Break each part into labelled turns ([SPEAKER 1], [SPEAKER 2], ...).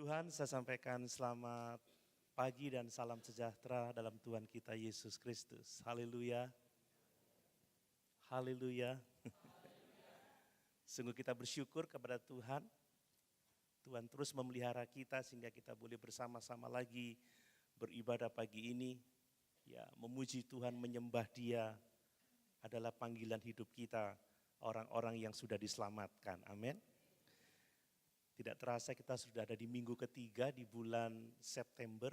[SPEAKER 1] Tuhan, saya sampaikan selamat pagi dan salam sejahtera dalam Tuhan kita Yesus Kristus. Haleluya. Haleluya. Sungguh kita bersyukur kepada Tuhan. Tuhan terus memelihara kita sehingga kita boleh bersama-sama lagi beribadah pagi ini. Ya, memuji Tuhan, menyembah Dia adalah panggilan hidup kita, orang-orang yang sudah diselamatkan. Amin. Tidak terasa kita sudah ada di minggu ketiga di bulan September.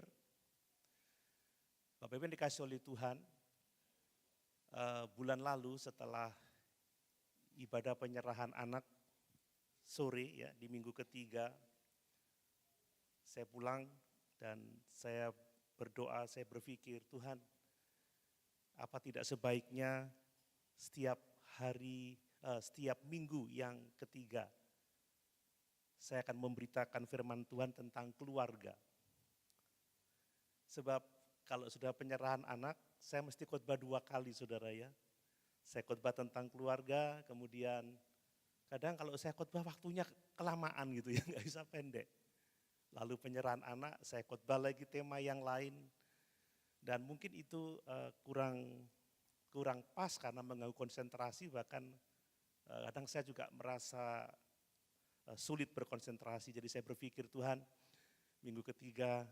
[SPEAKER 1] Bapak Ibu yang dikasih oleh Tuhan, bulan lalu setelah ibadah penyerahan anak sore ya di minggu ketiga, saya pulang dan saya berdoa, saya berpikir, Tuhan, apa tidak sebaiknya setiap hari, setiap minggu yang ketiga, saya akan memberitakan firman Tuhan tentang keluarga. Sebab kalau sudah penyerahan anak, saya mesti khotbah 2 kali, saudara ya. Saya khotbah tentang keluarga, kemudian kadang kalau saya khotbah waktunya kelamaan gitu ya, nggak bisa pendek. Lalu penyerahan anak, saya khotbah lagi tema yang lain. Dan mungkin itu kurang pas karena mengganggu konsentrasi, bahkan kadang saya juga merasa sulit berkonsentrasi. Jadi saya berpikir, Tuhan, minggu ketiga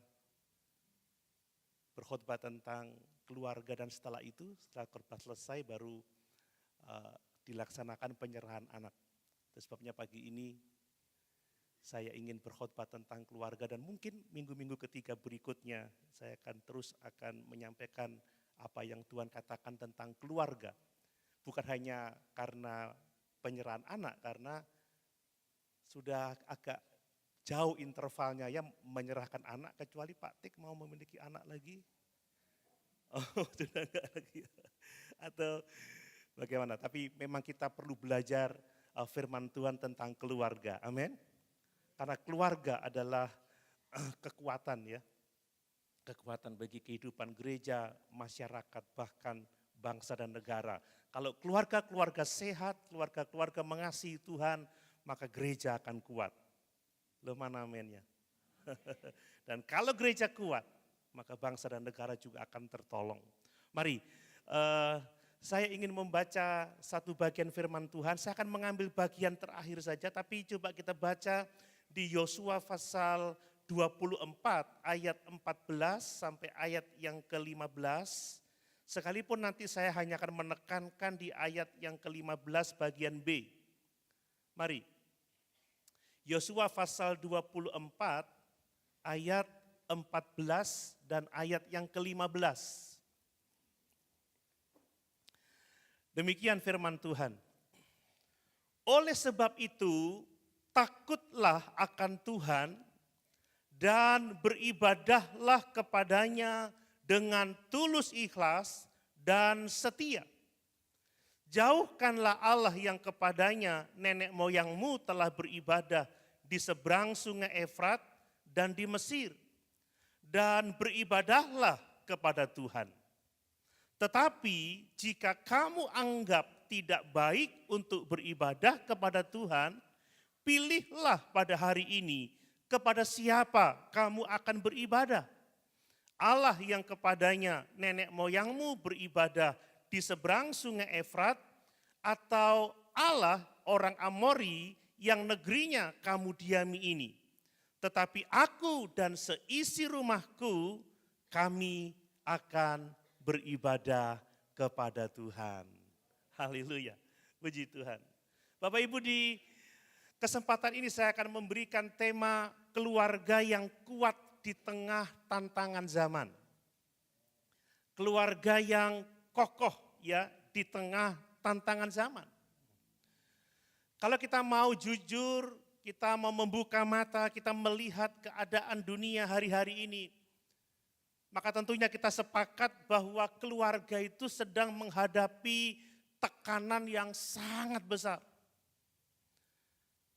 [SPEAKER 1] berkhotbah tentang keluarga, dan setelah itu, setelah khotbah selesai baru dilaksanakan penyerahan anak. Itu sebabnya pagi ini saya ingin berkhotbah tentang keluarga, dan mungkin minggu-minggu ketiga berikutnya saya akan menyampaikan apa yang Tuhan katakan tentang keluarga. Bukan hanya karena penyerahan anak, karena sudah agak jauh intervalnya ya menyerahkan anak, kecuali Pak Tik mau memiliki anak lagi. Oh, sudah enggak lagi. Atau bagaimana? Tapi memang kita perlu belajar firman Tuhan tentang keluarga. Amin. Karena keluarga adalah kekuatan ya. Kekuatan bagi kehidupan gereja, masyarakat, bahkan bangsa dan negara. Kalau keluarga-keluarga sehat, keluarga-keluarga mengasihi Tuhan, maka gereja akan kuat. Loh, mana amennya? Dan kalau gereja kuat, maka bangsa dan negara juga akan tertolong. Mari, saya ingin membaca satu bagian firman Tuhan. Saya akan mengambil bagian terakhir saja, tapi coba kita baca di Yosua pasal 24 ayat 14 sampai ayat yang ke-15. Sekalipun nanti saya hanya akan menekankan di ayat yang ke-15 bagian B. Mari. Yosua pasal 24 ayat 14 dan ayat yang ke-15. Demikian firman Tuhan. Oleh sebab itu, takutlah akan Tuhan dan beribadahlah kepadanya dengan tulus ikhlas dan setia. Jauhkanlah Allah yang kepadanya nenek moyangmu telah beribadah di seberang sungai Efrat dan di Mesir. Dan beribadahlah kepada Tuhan. Tetapi jika kamu anggap tidak baik untuk beribadah kepada Tuhan, pilihlah pada hari ini kepada siapa kamu akan beribadah. Allah yang kepadanya nenek moyangmu beribadah di seberang sungai Efrat, atau Allah orang Amori yang negerinya kamu diami ini. Tetapi aku dan seisi rumahku, kami akan beribadah kepada Tuhan. Haleluya, puji Tuhan. Bapak Ibu, di kesempatan ini saya akan memberikan tema keluarga yang kuat di tengah tantangan zaman. Keluarga yang kokoh ya di tengah tantangan zaman. Kalau kita mau jujur, kita mau membuka mata, kita melihat keadaan dunia hari-hari ini, maka tentunya kita sepakat bahwa keluarga itu sedang menghadapi tekanan yang sangat besar.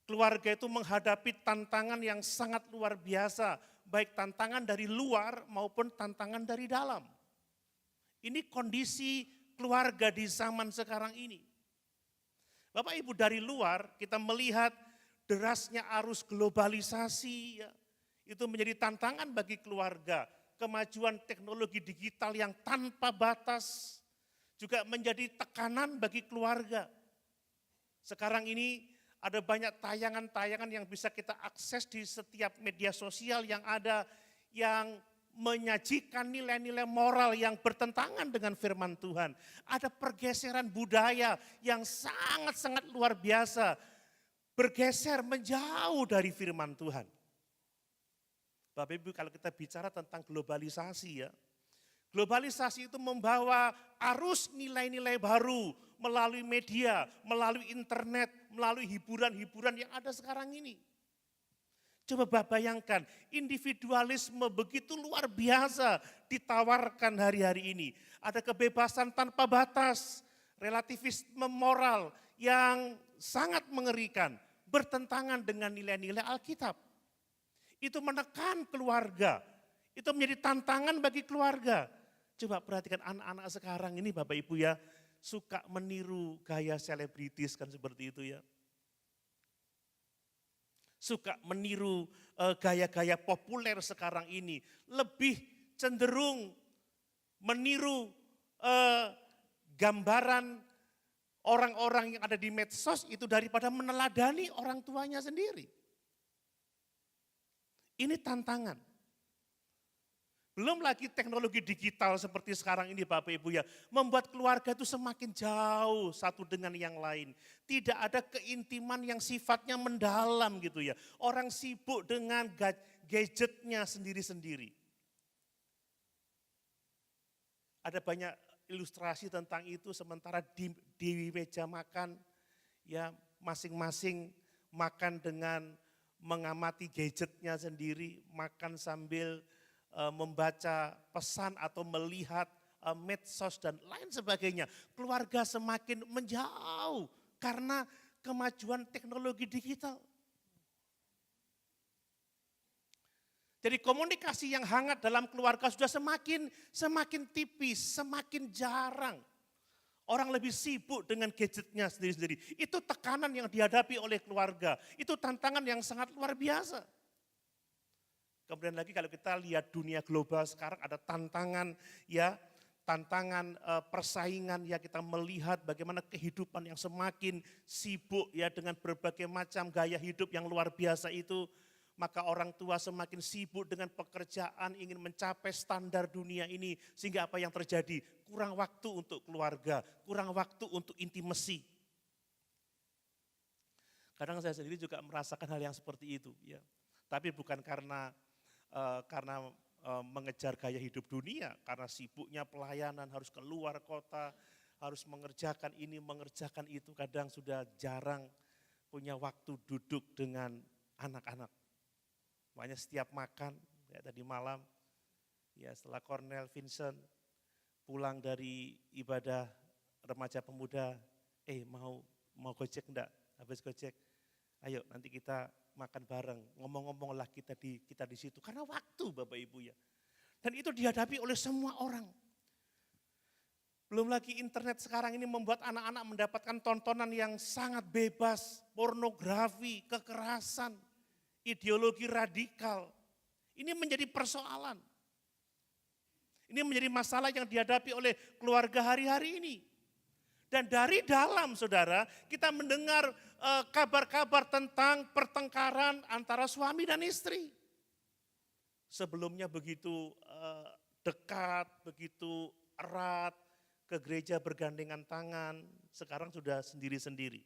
[SPEAKER 1] Keluarga itu menghadapi tantangan yang sangat luar biasa, baik tantangan dari luar maupun tantangan dari dalam. Ini kondisi keluarga di zaman sekarang ini. Bapak Ibu, dari luar kita melihat derasnya arus globalisasi ya, itu menjadi tantangan bagi keluarga. Kemajuan teknologi digital yang tanpa batas juga menjadi tekanan bagi keluarga. Sekarang ini ada banyak tayangan-tayangan yang bisa kita akses di setiap media sosial yang ada, yang menyajikan nilai-nilai moral yang bertentangan dengan firman Tuhan. Ada pergeseran budaya yang sangat-sangat luar biasa, bergeser menjauh dari firman Tuhan. Bapak Ibu, kalau kita bicara tentang globalisasi ya, globalisasi itu membawa arus nilai-nilai baru melalui media, melalui internet, melalui hiburan-hiburan yang ada sekarang ini. Coba bayangkan, individualisme begitu luar biasa ditawarkan hari-hari ini. Ada kebebasan tanpa batas, relativisme moral yang sangat mengerikan, bertentangan dengan nilai-nilai Alkitab. Itu menekan keluarga, itu menjadi tantangan bagi keluarga. Coba perhatikan anak-anak sekarang ini Bapak Ibu ya, suka meniru gaya selebritis kan seperti itu ya. Suka meniru gaya-gaya populer sekarang ini. Lebih cenderung meniru gambaran orang-orang yang ada di medsos itu daripada meneladani orang tuanya sendiri. Ini tantangan. Belum lagi teknologi digital seperti sekarang ini Bapak Ibu ya, membuat keluarga itu semakin jauh satu dengan yang lain. Tidak ada keintiman yang sifatnya mendalam gitu ya. Orang sibuk dengan gadgetnya sendiri-sendiri. Ada banyak ilustrasi tentang itu, sementara di meja makan ya masing-masing makan dengan mengamati gadgetnya sendiri, makan sambil membaca pesan atau melihat medsos dan lain sebagainya. Keluarga semakin menjauh karena kemajuan teknologi digital. Jadi komunikasi yang hangat dalam keluarga sudah semakin tipis, semakin jarang. Orang lebih sibuk dengan gadgetnya sendiri-sendiri. Itu tekanan yang dihadapi oleh keluarga. Itu tantangan yang sangat luar biasa. Kemudian lagi kalau kita lihat dunia global sekarang ada tantangan ya, tantangan persaingan ya, kita melihat bagaimana kehidupan yang semakin sibuk ya dengan berbagai macam gaya hidup yang luar biasa itu. Maka orang tua semakin sibuk dengan pekerjaan, ingin mencapai standar dunia ini. Sehingga apa yang terjadi? Kurang waktu untuk keluarga, kurang waktu untuk intimasi. Kadang saya sendiri juga merasakan hal yang seperti itu. Ya. Tapi bukan karena mengejar gaya hidup dunia, karena sibuknya pelayanan, harus keluar kota, harus mengerjakan ini, mengerjakan itu. Kadang sudah jarang punya waktu duduk dengan anak-anak. Makanya setiap makan, ya tadi malam, ya setelah Cornel Vincent pulang dari ibadah remaja pemuda, mau gojek enggak? Habis gojek, ayo nanti kita makan bareng, ngomong-ngomonglah kita di situ. Karena waktu Bapak Ibu ya. Dan itu dihadapi oleh semua orang. Belum lagi internet sekarang ini membuat anak-anak mendapatkan tontonan yang sangat bebas, pornografi, kekerasan, ideologi radikal. Ini menjadi persoalan. Ini menjadi masalah yang dihadapi oleh keluarga hari-hari ini. Dan dari dalam saudara, kita mendengar kabar-kabar tentang pertengkaran antara suami dan istri. Sebelumnya begitu dekat, begitu erat, ke gereja bergandengan tangan, sekarang sudah sendiri-sendiri.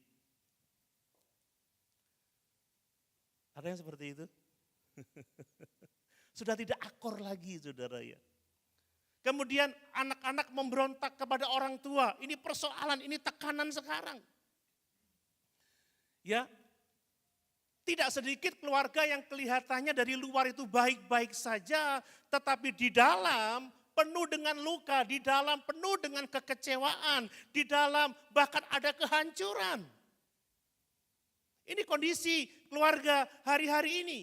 [SPEAKER 1] Ada yang seperti itu? Sudah tidak akur lagi saudara ya. Kemudian anak-anak memberontak kepada orang tua. Ini persoalan, ini tekanan sekarang. Ya, tidak sedikit keluarga yang kelihatannya dari luar itu baik-baik saja, tetapi di dalam penuh dengan luka, di dalam penuh dengan kekecewaan, di dalam bahkan ada kehancuran. Ini kondisi keluarga hari-hari ini.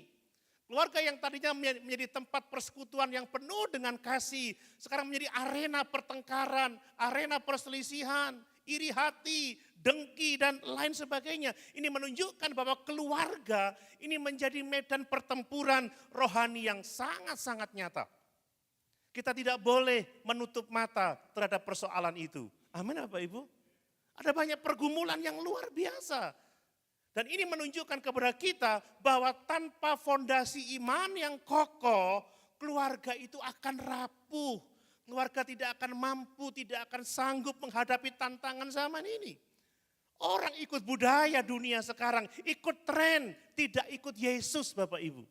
[SPEAKER 1] Keluarga yang tadinya menjadi tempat persekutuan yang penuh dengan kasih, sekarang menjadi arena pertengkaran, arena perselisihan. iri hati, dengki, dan lain sebagainya. Ini menunjukkan bahwa keluarga ini menjadi medan pertempuran rohani yang sangat-sangat nyata. Kita tidak boleh menutup mata terhadap persoalan itu. Amin Bapak Ibu. Ada banyak pergumulan yang luar biasa. Dan ini menunjukkan kepada kita bahwa tanpa fondasi iman yang kokoh, keluarga itu akan rapuh. Keluarga tidak akan mampu, tidak akan sanggup menghadapi tantangan zaman ini. Orang ikut budaya dunia sekarang, ikut tren, tidak ikut Yesus Bapak Ibu.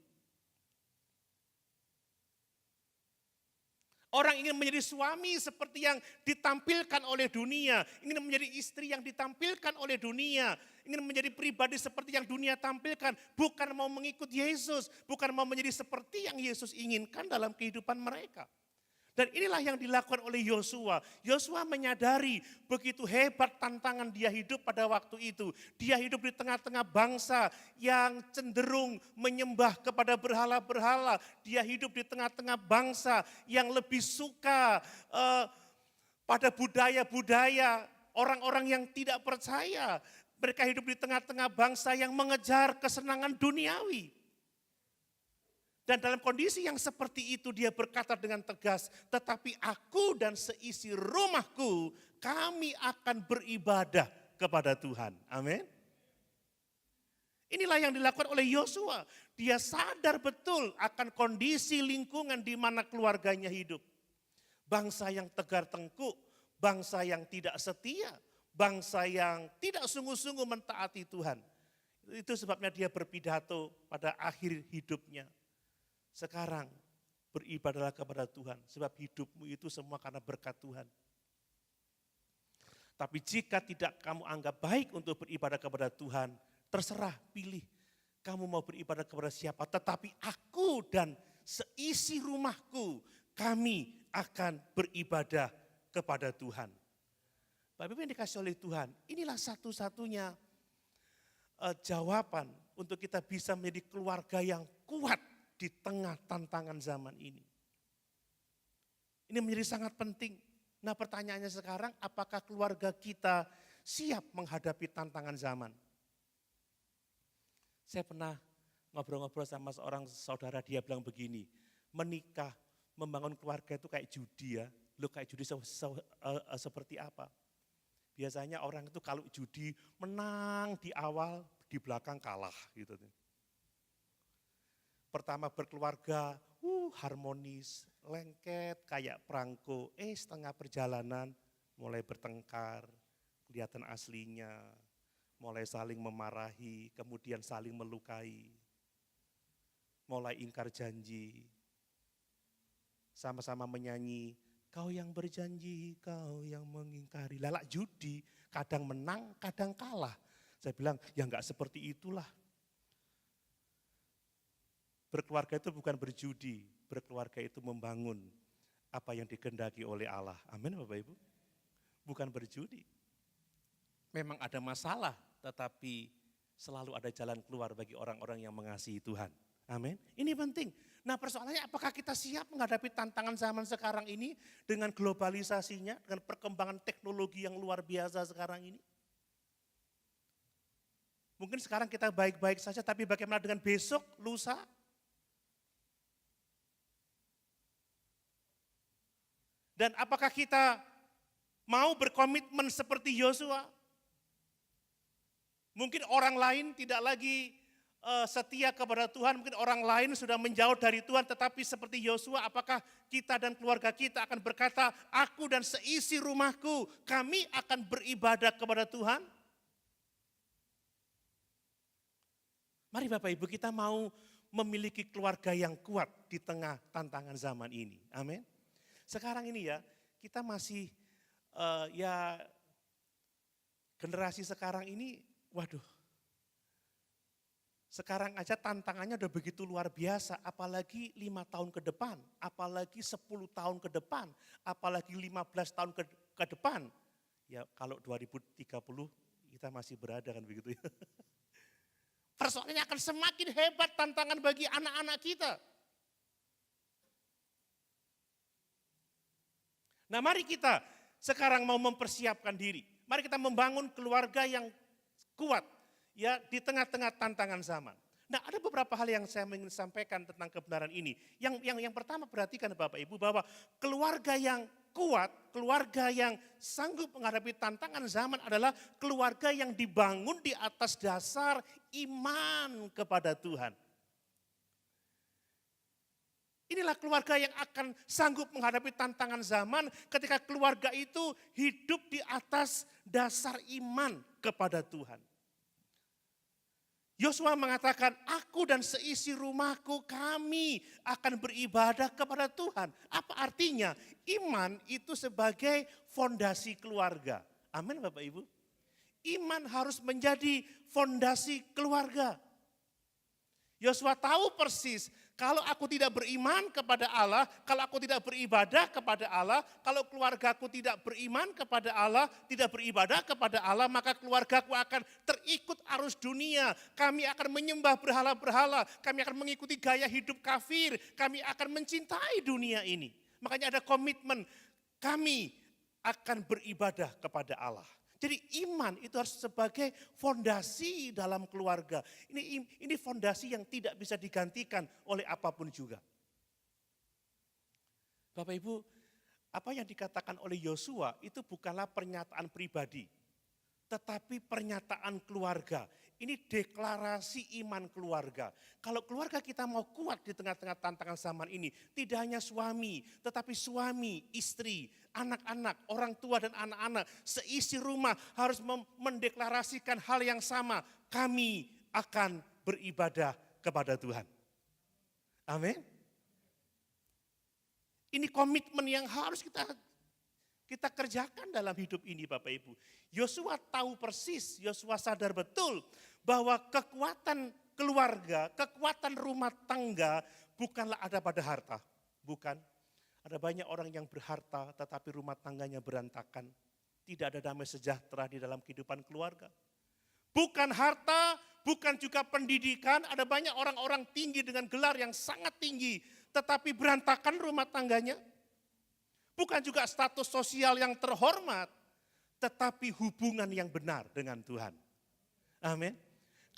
[SPEAKER 1] Orang ingin menjadi suami seperti yang ditampilkan oleh dunia. Ingin menjadi istri yang ditampilkan oleh dunia. Ingin menjadi pribadi seperti yang dunia tampilkan. Bukan mau mengikut Yesus. Bukan mau menjadi seperti yang Yesus inginkan dalam kehidupan mereka. Dan inilah yang dilakukan oleh Yosua. Yosua menyadari begitu hebat tantangan dia hidup pada waktu itu. Dia hidup di tengah-tengah bangsa yang cenderung menyembah kepada berhala-berhala. Dia hidup di tengah-tengah bangsa yang lebih suka pada budaya-budaya orang-orang yang tidak percaya. Mereka hidup di tengah-tengah bangsa yang mengejar kesenangan duniawi. Dan dalam kondisi yang seperti itu dia berkata dengan tegas, tetapi aku dan seisi rumahku kami akan beribadah kepada Tuhan. Amin. Inilah yang dilakukan oleh Yosua. Dia sadar betul akan kondisi lingkungan di mana keluarganya hidup. Bangsa yang tegar tengkuk, bangsa yang tidak setia, bangsa yang tidak sungguh-sungguh mentaati Tuhan. Itu sebabnya dia berpidato pada akhir hidupnya. Sekarang beribadahlah kepada Tuhan, sebab hidupmu itu semua karena berkat Tuhan. Tapi jika tidak kamu anggap baik untuk beribadah kepada Tuhan, terserah pilih. Kamu mau beribadah kepada siapa, tetapi aku dan seisi rumahku, kami akan beribadah kepada Tuhan. Bapak Ibu yang dikasih oleh Tuhan, inilah satu-satunya jawaban untuk kita bisa menjadi keluarga yang kuat di tengah tantangan zaman ini. Ini menjadi sangat penting. Nah pertanyaannya sekarang, apakah keluarga kita siap menghadapi tantangan zaman? Saya pernah ngobrol-ngobrol sama seorang saudara, dia bilang begini, menikah, membangun keluarga itu kayak judi ya. Loh kayak judi seperti apa? Biasanya orang itu kalau judi menang di awal, di belakang kalah gitu. Pertama berkeluarga, harmonis, lengket kayak perangko. Setengah perjalanan mulai bertengkar, kelihatan aslinya, mulai saling memarahi, kemudian saling melukai, mulai ingkar janji, sama-sama menyanyi, kau yang berjanji, kau yang mengingkari. Lalak judi, kadang menang, kadang kalah. Saya bilang, ya enggak seperti itulah. Berkeluarga itu bukan berjudi, berkeluarga itu membangun apa yang dikehendaki oleh Allah. Amin Bapak Ibu. Bukan berjudi. Memang ada masalah, tetapi selalu ada jalan keluar bagi orang-orang yang mengasihi Tuhan. Amin. Ini penting. Nah persoalannya apakah kita siap menghadapi tantangan zaman sekarang ini dengan globalisasinya, dengan perkembangan teknologi yang luar biasa sekarang ini? Mungkin sekarang kita baik-baik saja, tapi bagaimana dengan besok, lusa? Dan apakah kita mau berkomitmen seperti Yosua? Mungkin orang lain tidak lagi setia kepada Tuhan, mungkin orang lain sudah menjauh dari Tuhan, tetapi seperti Yosua, apakah kita dan keluarga kita akan berkata, aku dan seisi rumahku, kami akan beribadah kepada Tuhan? Mari Bapak Ibu, kita mau memiliki keluarga yang kuat di tengah tantangan zaman ini. Amin. Sekarang ini ya, kita masih generasi sekarang ini, waduh. Sekarang aja tantangannya udah begitu luar biasa, apalagi 5 tahun ke depan, apalagi 10 tahun ke depan, apalagi 15 tahun ke depan. Ya kalau 2030 kita masih berada kan begitu ya. Persoalannya akan semakin hebat tantangan bagi anak-anak kita. Nah mari kita sekarang mau mempersiapkan diri. Mari kita membangun keluarga yang kuat ya di tengah-tengah tantangan zaman. Nah, ada beberapa hal yang saya ingin sampaikan tentang kebenaran ini. Yang pertama perhatikan Bapak Ibu bahwa keluarga yang kuat, keluarga yang sanggup menghadapi tantangan zaman adalah keluarga yang dibangun di atas dasar iman kepada Tuhan. Inilah keluarga yang akan sanggup menghadapi tantangan zaman ketika keluarga itu hidup di atas dasar iman kepada Tuhan. Yosua mengatakan, aku dan seisi rumahku kami akan beribadah kepada Tuhan. Apa artinya? Iman itu sebagai fondasi keluarga. Amin Bapak Ibu. Iman harus menjadi fondasi keluarga. Yosua tahu persis, kalau aku tidak beriman kepada Allah, kalau aku tidak beribadah kepada Allah, kalau keluargaku tidak beriman kepada Allah, tidak beribadah kepada Allah, maka keluargaku akan terikut arus dunia. Kami akan menyembah berhala-berhala, kami akan mengikuti gaya hidup kafir, kami akan mencintai dunia ini. Makanya ada komitmen, kami akan beribadah kepada Allah. Jadi iman itu harus sebagai fondasi dalam keluarga. Ini fondasi yang tidak bisa digantikan oleh apapun juga. Bapak Ibu, apa yang dikatakan oleh Yosua itu bukanlah pernyataan pribadi, tetapi pernyataan keluarga. Ini deklarasi iman keluarga. Kalau keluarga kita mau kuat di tengah-tengah tantangan zaman ini, tidak hanya suami, tetapi suami, istri, anak-anak, orang tua dan anak-anak, seisi rumah harus mendeklarasikan hal yang sama. Kami akan beribadah kepada Tuhan. Amin. Ini komitmen yang harus kita kerjakan dalam hidup ini Bapak Ibu. Yosua tahu persis, Yosua sadar betul bahwa kekuatan keluarga, kekuatan rumah tangga bukanlah ada pada harta. Bukan. Ada banyak orang yang berharta tetapi rumah tangganya berantakan. Tidak ada damai sejahtera di dalam kehidupan keluarga. Bukan harta, bukan juga pendidikan. Ada banyak orang-orang tinggi dengan gelar yang sangat tinggi tetapi berantakan rumah tangganya. Bukan juga status sosial yang terhormat, tetapi hubungan yang benar dengan Tuhan. Amin.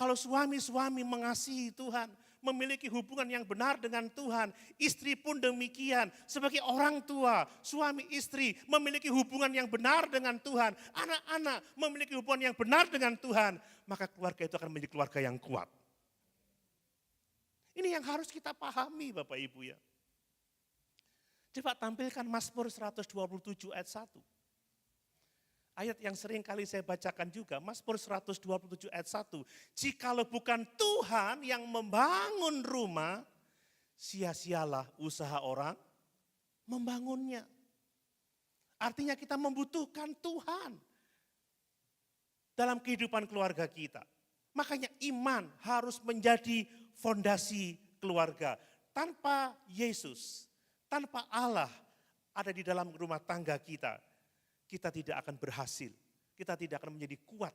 [SPEAKER 1] Kalau suami-suami mengasihi Tuhan, memiliki hubungan yang benar dengan Tuhan, istri pun demikian. Sebagai orang tua, suami istri memiliki hubungan yang benar dengan Tuhan, anak-anak memiliki hubungan yang benar dengan Tuhan, maka keluarga itu akan menjadi keluarga yang kuat. Ini yang harus kita pahami Bapak Ibu ya. Coba tampilkan Mazmur 127 ayat 1. Ayat yang sering kali saya bacakan juga, Mazmur 127 ayat 1. Jikalau bukan Tuhan yang membangun rumah, sia-sialah usaha orang membangunnya. Artinya kita membutuhkan Tuhan dalam kehidupan keluarga kita. Makanya iman harus menjadi fondasi keluarga. Tanpa Yesus, tanpa Allah ada di dalam rumah tangga kita, kita tidak akan berhasil. Kita tidak akan menjadi kuat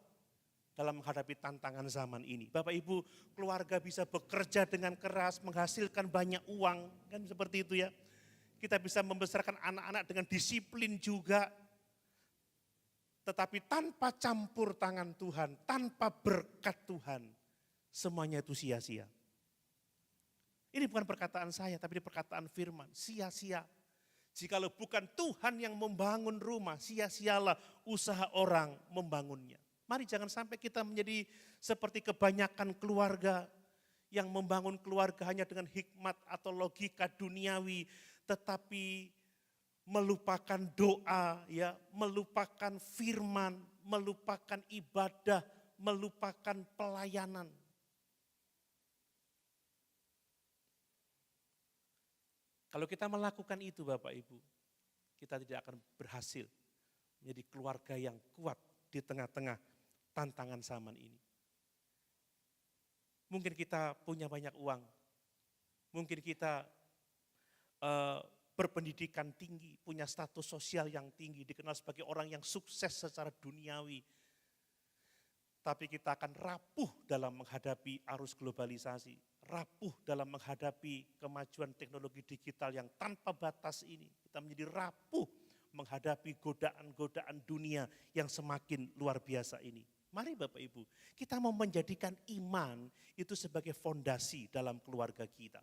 [SPEAKER 1] dalam menghadapi tantangan zaman ini. Bapak Ibu, keluarga bisa bekerja dengan keras, menghasilkan banyak uang, kan seperti itu ya. Kita bisa membesarkan anak-anak dengan disiplin juga. Tetapi tanpa campur tangan Tuhan, tanpa berkat Tuhan, semuanya itu sia-sia. Ini bukan perkataan saya, tapi ini perkataan firman, sia-sia. Jikalau bukan Tuhan yang membangun rumah, sia-sialah usaha orang membangunnya. Mari jangan sampai kita menjadi seperti kebanyakan keluarga yang membangun keluarga hanya dengan hikmat atau logika duniawi, tetapi melupakan doa, ya, melupakan firman, melupakan ibadah, melupakan pelayanan. Kalau kita melakukan itu Bapak Ibu, kita tidak akan berhasil menjadi keluarga yang kuat di tengah-tengah tantangan zaman ini. Mungkin kita punya banyak uang, mungkin kita berpendidikan tinggi, punya status sosial yang tinggi, dikenal sebagai orang yang sukses secara duniawi. Tapi kita akan rapuh dalam menghadapi arus globalisasi, rapuh dalam menghadapi kemajuan teknologi digital yang tanpa batas ini. Kita menjadi rapuh menghadapi godaan-godaan dunia yang semakin luar biasa ini. Mari Bapak Ibu, kita mau menjadikan iman itu sebagai fondasi dalam keluarga kita.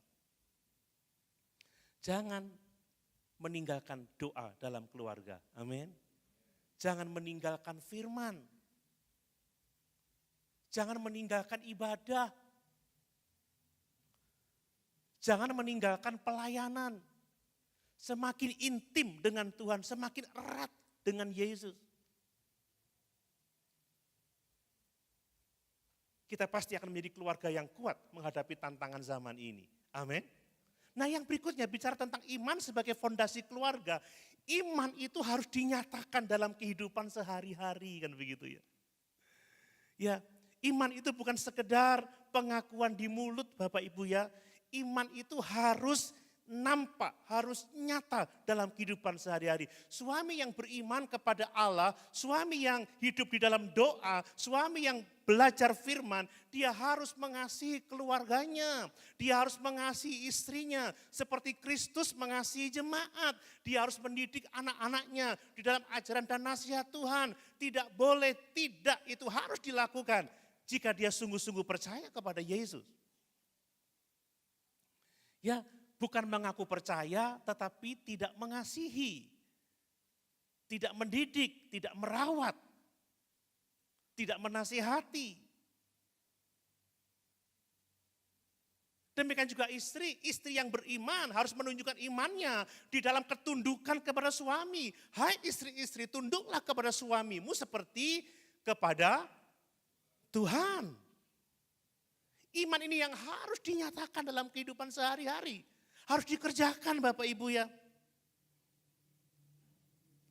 [SPEAKER 1] Jangan meninggalkan doa dalam keluarga, amin. Jangan meninggalkan firman. Jangan meninggalkan ibadah. Jangan meninggalkan pelayanan. Semakin intim dengan Tuhan, semakin erat dengan Yesus. Kita pasti akan menjadi keluarga yang kuat menghadapi tantangan zaman ini. Amin. Nah yang berikutnya bicara tentang iman sebagai fondasi keluarga. Iman itu harus dinyatakan dalam kehidupan sehari-hari, kan begitu ya. Ya, iman itu bukan sekedar pengakuan di mulut Bapak Ibu ya. Iman itu harus nampak, harus nyata dalam kehidupan sehari-hari. Suami yang beriman kepada Allah, suami yang hidup di dalam doa, suami yang belajar firman, dia harus mengasihi keluarganya, dia harus mengasihi istrinya, seperti Kristus mengasihi jemaat. Dia harus mendidik anak-anaknya di dalam ajaran dan nasihat Tuhan. Tidak boleh tidak, itu harus dilakukan jika dia sungguh-sungguh percaya kepada Yesus. Ya, bukan mengaku percaya tetapi tidak mengasihi, tidak mendidik, tidak merawat, tidak menasihati. Demikian juga istri yang beriman harus menunjukkan imannya di dalam ketundukan kepada suami. Hai istri-istri, tunduklah kepada suamimu seperti kepada Tuhan. Iman ini yang harus dinyatakan dalam kehidupan sehari-hari. Harus dikerjakan Bapak Ibu ya.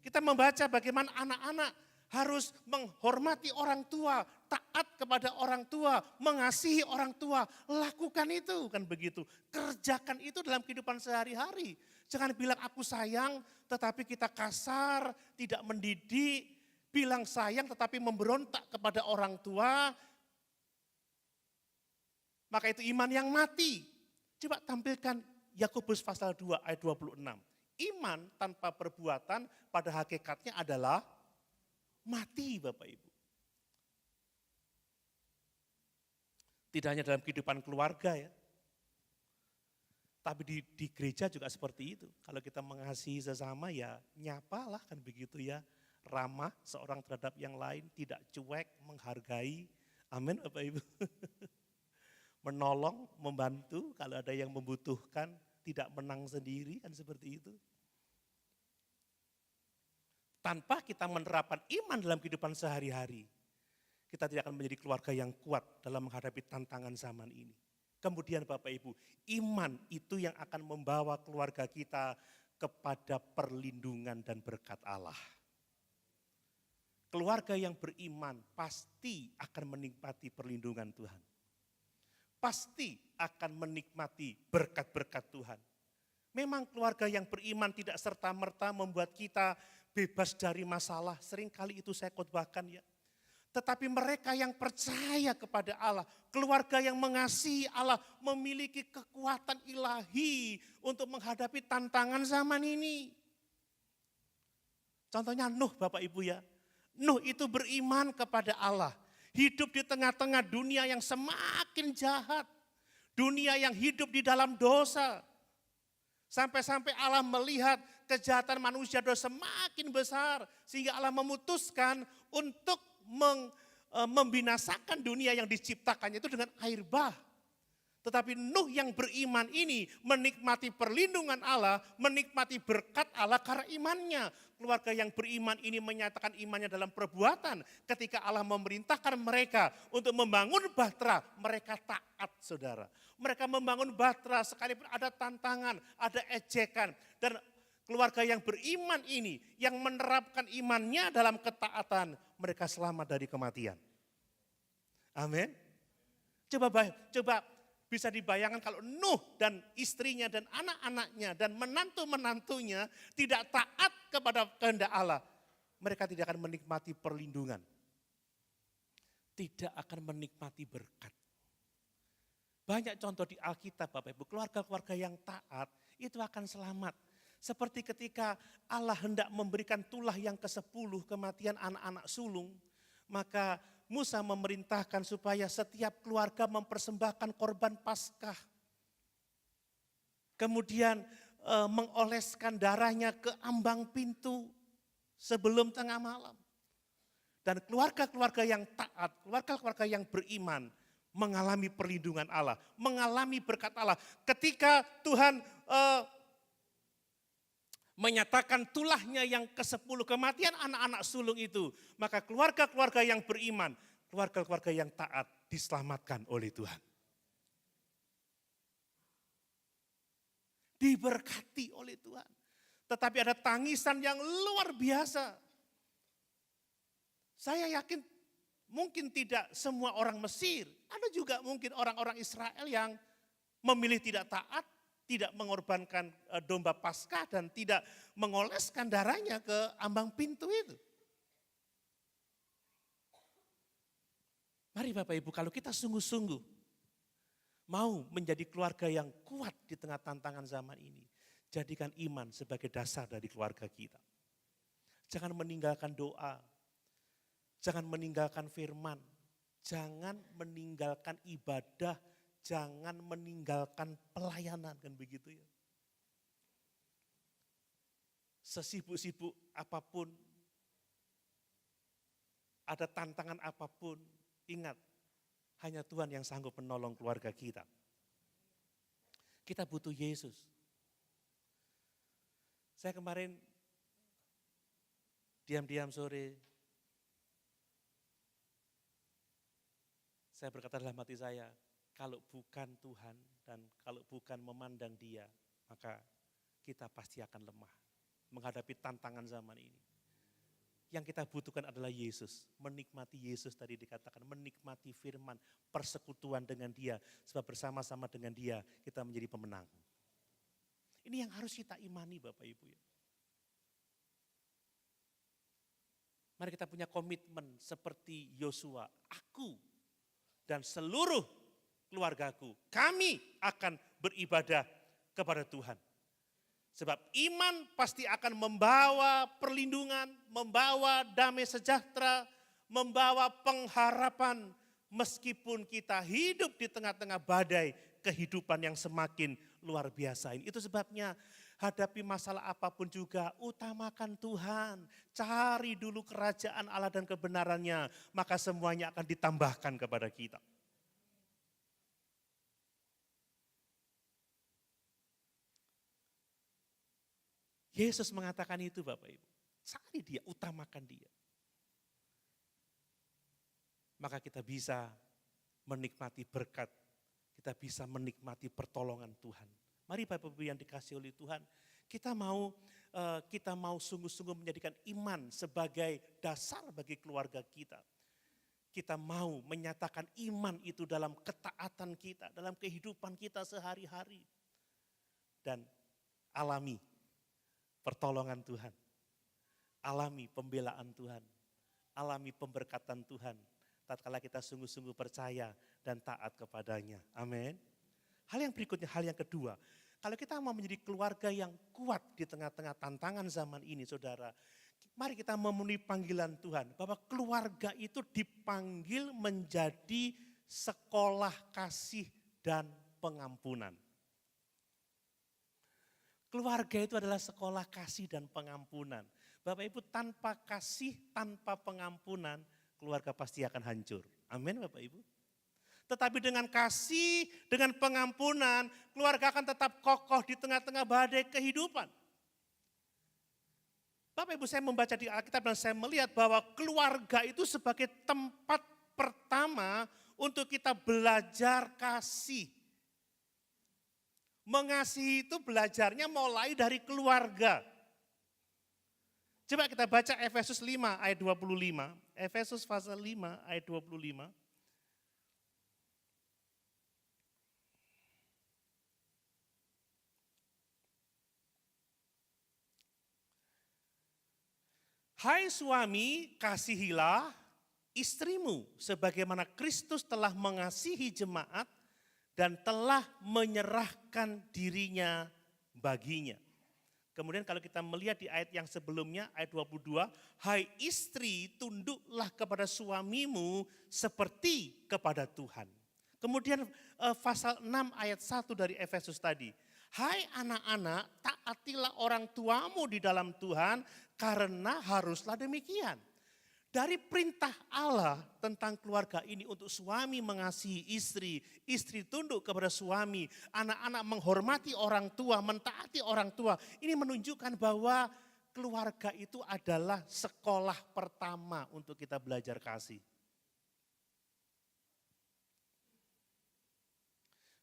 [SPEAKER 1] Kita membaca bagaimana anak-anak harus menghormati orang tua, taat kepada orang tua, mengasihi orang tua. Lakukan itu, kan begitu. Kerjakan itu dalam kehidupan sehari-hari. Jangan bilang aku sayang tetapi kita kasar, tidak mendidik. Bilang sayang tetapi memberontak kepada orang tua. Maka itu iman yang mati. Coba tampilkan Yakobus pasal 2 ayat 26. Iman tanpa perbuatan pada hakikatnya adalah mati Bapak Ibu. Tidak hanya dalam kehidupan keluarga ya. Tapi di gereja juga seperti itu. Kalau kita mengasihi sesama ya nyapalah, kan begitu ya. Ramah seorang terhadap yang lain, tidak cuek, menghargai. Amin Bapak Ibu. Menolong, membantu kalau ada yang membutuhkan, tidak menang sendiri, kan seperti itu. Tanpa kita menerapkan iman dalam kehidupan sehari-hari, kita tidak akan menjadi keluarga yang kuat dalam menghadapi tantangan zaman ini. Kemudian Bapak Ibu, iman itu yang akan membawa keluarga kita kepada perlindungan dan berkat Allah. Keluarga yang beriman pasti akan menikmati perlindungan Tuhan. Pasti akan menikmati berkat-berkat Tuhan. Memang keluarga yang beriman tidak serta-merta membuat kita bebas dari masalah. Seringkali itu saya khotbahkan ya. Tetapi mereka yang percaya kepada Allah, keluarga yang mengasihi Allah, memiliki kekuatan ilahi untuk menghadapi tantangan zaman ini. Contohnya Nuh Bapak Ibu ya. Nuh itu beriman kepada Allah. Hidup di tengah-tengah dunia yang semakin jahat. Dunia yang hidup di dalam dosa. Sampai-sampai Allah melihat kejahatan manusia dosa semakin besar. Sehingga Allah memutuskan untuk membinasakan dunia yang diciptakannya itu dengan air bah. Tetapi Nuh yang beriman ini menikmati perlindungan Allah, menikmati berkat Allah karena imannya. Keluarga yang beriman ini menyatakan imannya dalam perbuatan. Ketika Allah memerintahkan mereka untuk membangun bahtera, mereka taat saudara. Mereka membangun bahtera sekalipun ada tantangan, ada ejekan. Dan keluarga yang beriman ini, yang menerapkan imannya dalam ketaatan, mereka selamat dari kematian. Amin. Coba bisa dibayangkan kalau Nuh dan istrinya dan anak-anaknya dan menantu-menantunya tidak taat kepada kehendak Allah. Mereka tidak akan menikmati perlindungan. Tidak akan menikmati berkat. Banyak contoh di Alkitab Bapak Ibu, keluarga-keluarga yang taat itu akan selamat. Seperti ketika Allah hendak memberikan tulah yang ke-10 kematian anak-anak sulung, maka Musa memerintahkan supaya setiap keluarga mempersembahkan korban Paskah. Kemudian mengoleskan darahnya ke ambang pintu sebelum tengah malam. Dan keluarga-keluarga yang taat, keluarga-keluarga yang beriman mengalami perlindungan Allah, mengalami berkat Allah. Ketika Tuhan menyatakan tulahnya yang ke-10 kematian anak-anak sulung itu, maka keluarga-keluarga yang beriman, keluarga-keluarga yang taat diselamatkan oleh Tuhan. Diberkati oleh Tuhan. Tetapi ada tangisan yang luar biasa. Saya yakin mungkin tidak semua orang Mesir, ada juga mungkin orang-orang Israel yang memilih tidak taat, tidak mengorbankan domba Paskah dan tidak mengoleskan darahnya ke ambang pintu itu. Mari Bapak Ibu, kalau kita sungguh-sungguh mau menjadi keluarga yang kuat di tengah tantangan zaman ini, jadikan iman sebagai dasar dari keluarga kita. Jangan meninggalkan doa, jangan meninggalkan firman, jangan meninggalkan ibadah, jangan meninggalkan pelayanan, kan begitu ya. Sesibuk-sibuk apapun, ada tantangan apapun, ingat, hanya Tuhan yang sanggup menolong keluarga kita. Kita butuh Yesus. Saya kemarin diam-diam sore, saya berkata dalam hati saya, kalau bukan Tuhan dan kalau bukan memandang Dia, maka kita pasti akan lemah menghadapi tantangan zaman ini. Yang kita butuhkan adalah Yesus, menikmati Yesus tadi dikatakan, menikmati firman, persekutuan dengan Dia, sebab bersama-sama dengan Dia kita menjadi pemenang. Ini yang harus kita imani Bapak Ibu ya. Mari kita punya komitmen seperti Yosua, aku dan seluruh keluargaku, kami akan beribadah kepada Tuhan. Sebab iman pasti akan membawa perlindungan, membawa damai sejahtera, membawa pengharapan meskipun kita hidup di tengah-tengah badai kehidupan yang semakin luar biasa ini. Itu sebabnya hadapi masalah apapun juga utamakan Tuhan. Cari dulu kerajaan Allah dan kebenarannya, maka semuanya akan ditambahkan kepada kita. Yesus mengatakan itu Bapak Ibu. Cari Dia, utamakan Dia. Maka kita bisa menikmati berkat, kita bisa menikmati pertolongan Tuhan. Mari Bapak Ibu yang dikasihi oleh Tuhan, kita mau sungguh-sungguh menjadikan iman sebagai dasar bagi keluarga kita. Kita mau menyatakan iman itu dalam ketaatan kita, dalam kehidupan kita sehari-hari. Dan alami pertolongan Tuhan, alami pembelaan Tuhan, alami pemberkatan Tuhan, tatkala kita sungguh-sungguh percaya dan taat kepadanya. Amin. Hal yang berikutnya, hal yang kedua, kalau kita mau menjadi keluarga yang kuat di tengah-tengah tantangan zaman ini, saudara, mari kita memenuhi panggilan Tuhan, bahwa keluarga itu dipanggil menjadi sekolah kasih dan pengampunan. Keluarga itu adalah sekolah kasih dan pengampunan. Bapak Ibu, tanpa kasih, tanpa pengampunan, keluarga pasti akan hancur. Amin Bapak Ibu. Tetapi dengan kasih, dengan pengampunan, keluarga akan tetap kokoh di tengah-tengah badai kehidupan. Bapak Ibu, saya membaca di Alkitab dan saya melihat bahwa keluarga itu sebagai tempat pertama untuk kita belajar kasih. Mengasihi itu belajarnya mulai dari keluarga. Coba kita baca Efesus 5 ayat 25. Efesus pasal 5 ayat 25. Hai suami, kasihilah istrimu sebagaimana Kristus telah mengasihi jemaat dan telah menyerahkan dirinya baginya. Kemudian kalau kita melihat di ayat yang sebelumnya, ayat 22, hai istri tunduklah kepada suamimu seperti kepada Tuhan. Kemudian pasal 6 ayat 1 dari Efesus tadi, hai anak-anak taatilah orang tuamu di dalam Tuhan karena haruslah demikian. Dari perintah Allah tentang keluarga ini untuk suami mengasihi istri, istri tunduk kepada suami, anak-anak menghormati orang tua, mentaati orang tua. Ini menunjukkan bahwa keluarga itu adalah sekolah pertama untuk kita belajar kasih.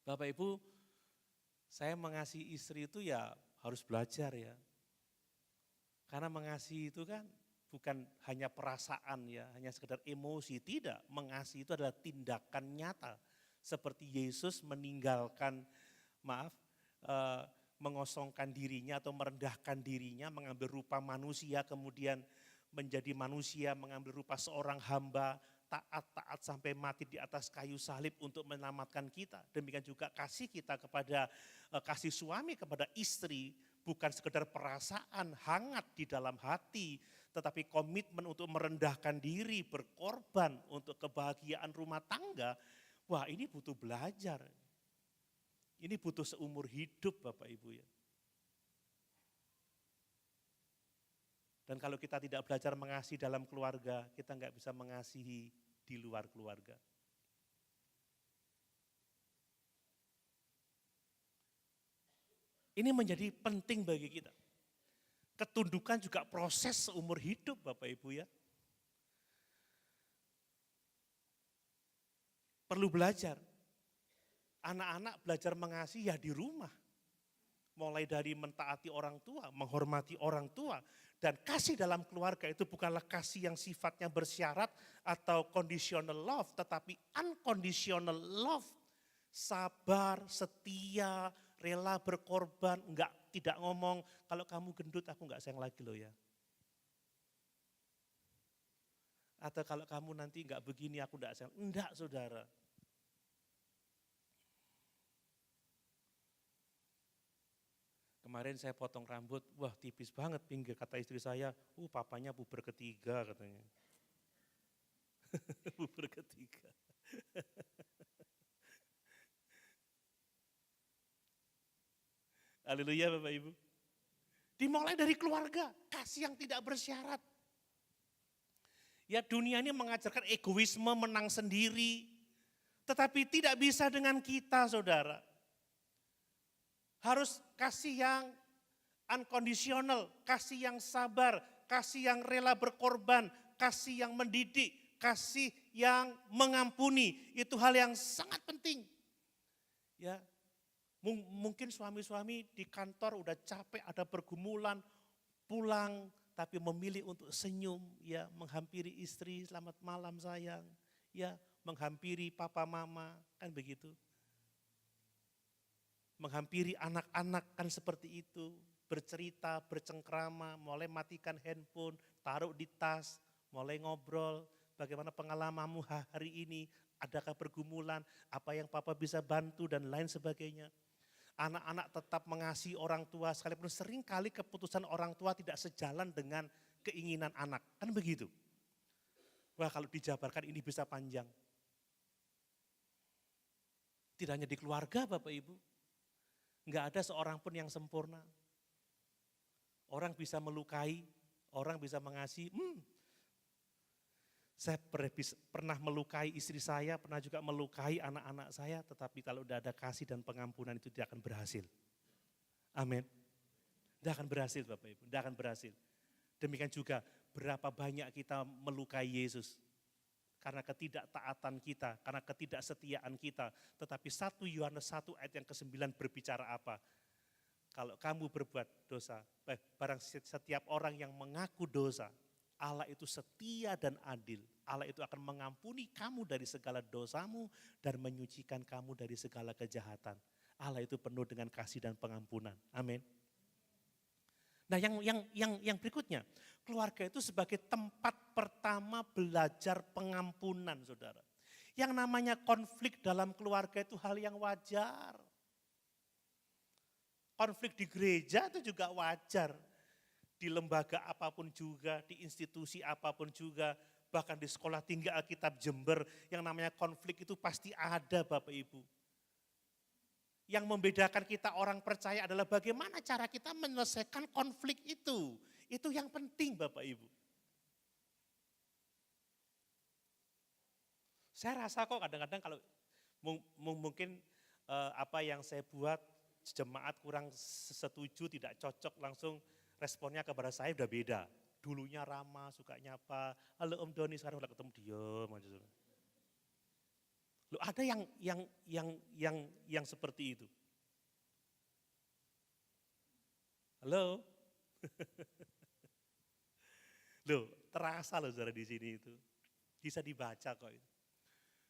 [SPEAKER 1] Bapak Ibu, saya mengasihi istri itu ya harus belajar ya. Karena mengasihi itu kan bukan hanya perasaan ya, hanya sekedar emosi, tidak. Mengasihi itu adalah tindakan nyata. Seperti Yesus meninggalkan, mengosongkan dirinya atau merendahkan dirinya, mengambil rupa manusia, kemudian menjadi manusia, mengambil rupa seorang hamba, taat sampai mati di atas kayu salib untuk menyelamatkan kita. Demikian juga kasih kita kepada, kasih suami kepada istri, bukan sekedar perasaan hangat di dalam hati, tetapi komitmen untuk merendahkan diri, berkorban untuk kebahagiaan rumah tangga. Wah, ini butuh belajar. Ini butuh seumur hidup Bapak Ibu ya. Dan kalau kita tidak belajar mengasihi dalam keluarga, kita nggak bisa mengasihi di luar keluarga. Ini menjadi penting bagi kita. Ketundukan juga proses seumur hidup Bapak Ibu ya. Perlu belajar. Anak-anak belajar mengasihi ya di rumah. Mulai dari mentaati orang tua, menghormati orang tua. Dan kasih dalam keluarga itu bukanlah kasih yang sifatnya bersyarat atau conditional love, tetapi unconditional love. Sabar, setia, rela berkorban, tidak ngomong, kalau kamu gendut aku enggak sayang lagi loh ya. Atau kalau kamu nanti enggak begini aku enggak sayang, enggak saudara. Kemarin saya potong rambut, wah tipis banget pinggir, kata istri saya, papanya puber ketiga katanya. Puber ketiga. Haleluya Bapak Ibu. Dimulai dari keluarga, kasih yang tidak bersyarat. Ya dunia ini mengajarkan egoisme, menang sendiri. Tetapi tidak bisa dengan kita saudara. Harus kasih yang unconditional, kasih yang sabar, kasih yang rela berkorban, kasih yang mendidik, kasih yang mengampuni. Itu hal yang sangat penting. Ya, mungkin suami-suami di kantor udah capek, ada pergumulan, pulang tapi memilih untuk senyum, ya menghampiri istri, selamat malam sayang, ya menghampiri papa mama, kan begitu. Menghampiri anak-anak kan seperti itu, bercerita, bercengkrama, mulai matikan handphone, taruh di tas, mulai ngobrol, bagaimana pengalamanmu hari ini, adakah pergumulan, apa yang papa bisa bantu dan lain sebagainya. Anak-anak tetap mengasihi orang tua, sekalipun seringkali keputusan orang tua tidak sejalan dengan keinginan anak, kan begitu. Wah kalau dijabarkan ini bisa panjang. Tidak hanya di keluarga Bapak Ibu, enggak ada seorang pun yang sempurna. Orang bisa melukai, orang bisa mengasihi. Saya pernah melukai istri saya, pernah juga melukai anak-anak saya, tetapi kalau tidak ada kasih dan pengampunan itu tidak akan berhasil. Amin. Tidak akan berhasil Bapak Ibu, tidak akan berhasil. Demikian juga berapa banyak kita melukai Yesus. Karena ketidaktaatan kita, karena ketidaksetiaan kita. Tetapi 1 Yohanes 1 ayat yang ke-9 berbicara apa? Kalau kamu berbuat dosa, barang setiap orang yang mengaku dosa, Allah itu setia dan adil. Allah itu akan mengampuni kamu dari segala dosamu dan menyucikan kamu dari segala kejahatan. Allah itu penuh dengan kasih dan pengampunan. Amin. Nah yang berikutnya, keluarga itu sebagai tempat pertama belajar pengampunan saudara. Yang namanya konflik dalam keluarga itu hal yang wajar. Konflik di gereja itu juga wajar. Di lembaga apapun juga, di institusi apapun juga, bahkan di sekolah tinggi Alkitab Jember, yang namanya konflik itu pasti ada Bapak Ibu. Yang membedakan kita orang percaya adalah bagaimana cara kita menyelesaikan konflik itu. Itu yang penting Bapak Ibu. Saya rasa kok kadang-kadang kalau mungkin apa yang saya buat, jemaat kurang setuju, tidak cocok, langsung responnya kepada saya udah beda. Dulunya ramah, suka nyapa, halo Om Doni, sekarang udah ketemu diam aja. Loh, ada yang seperti itu. Halo? Loh, terasa loh saudara di sini itu. Bisa dibaca kok itu.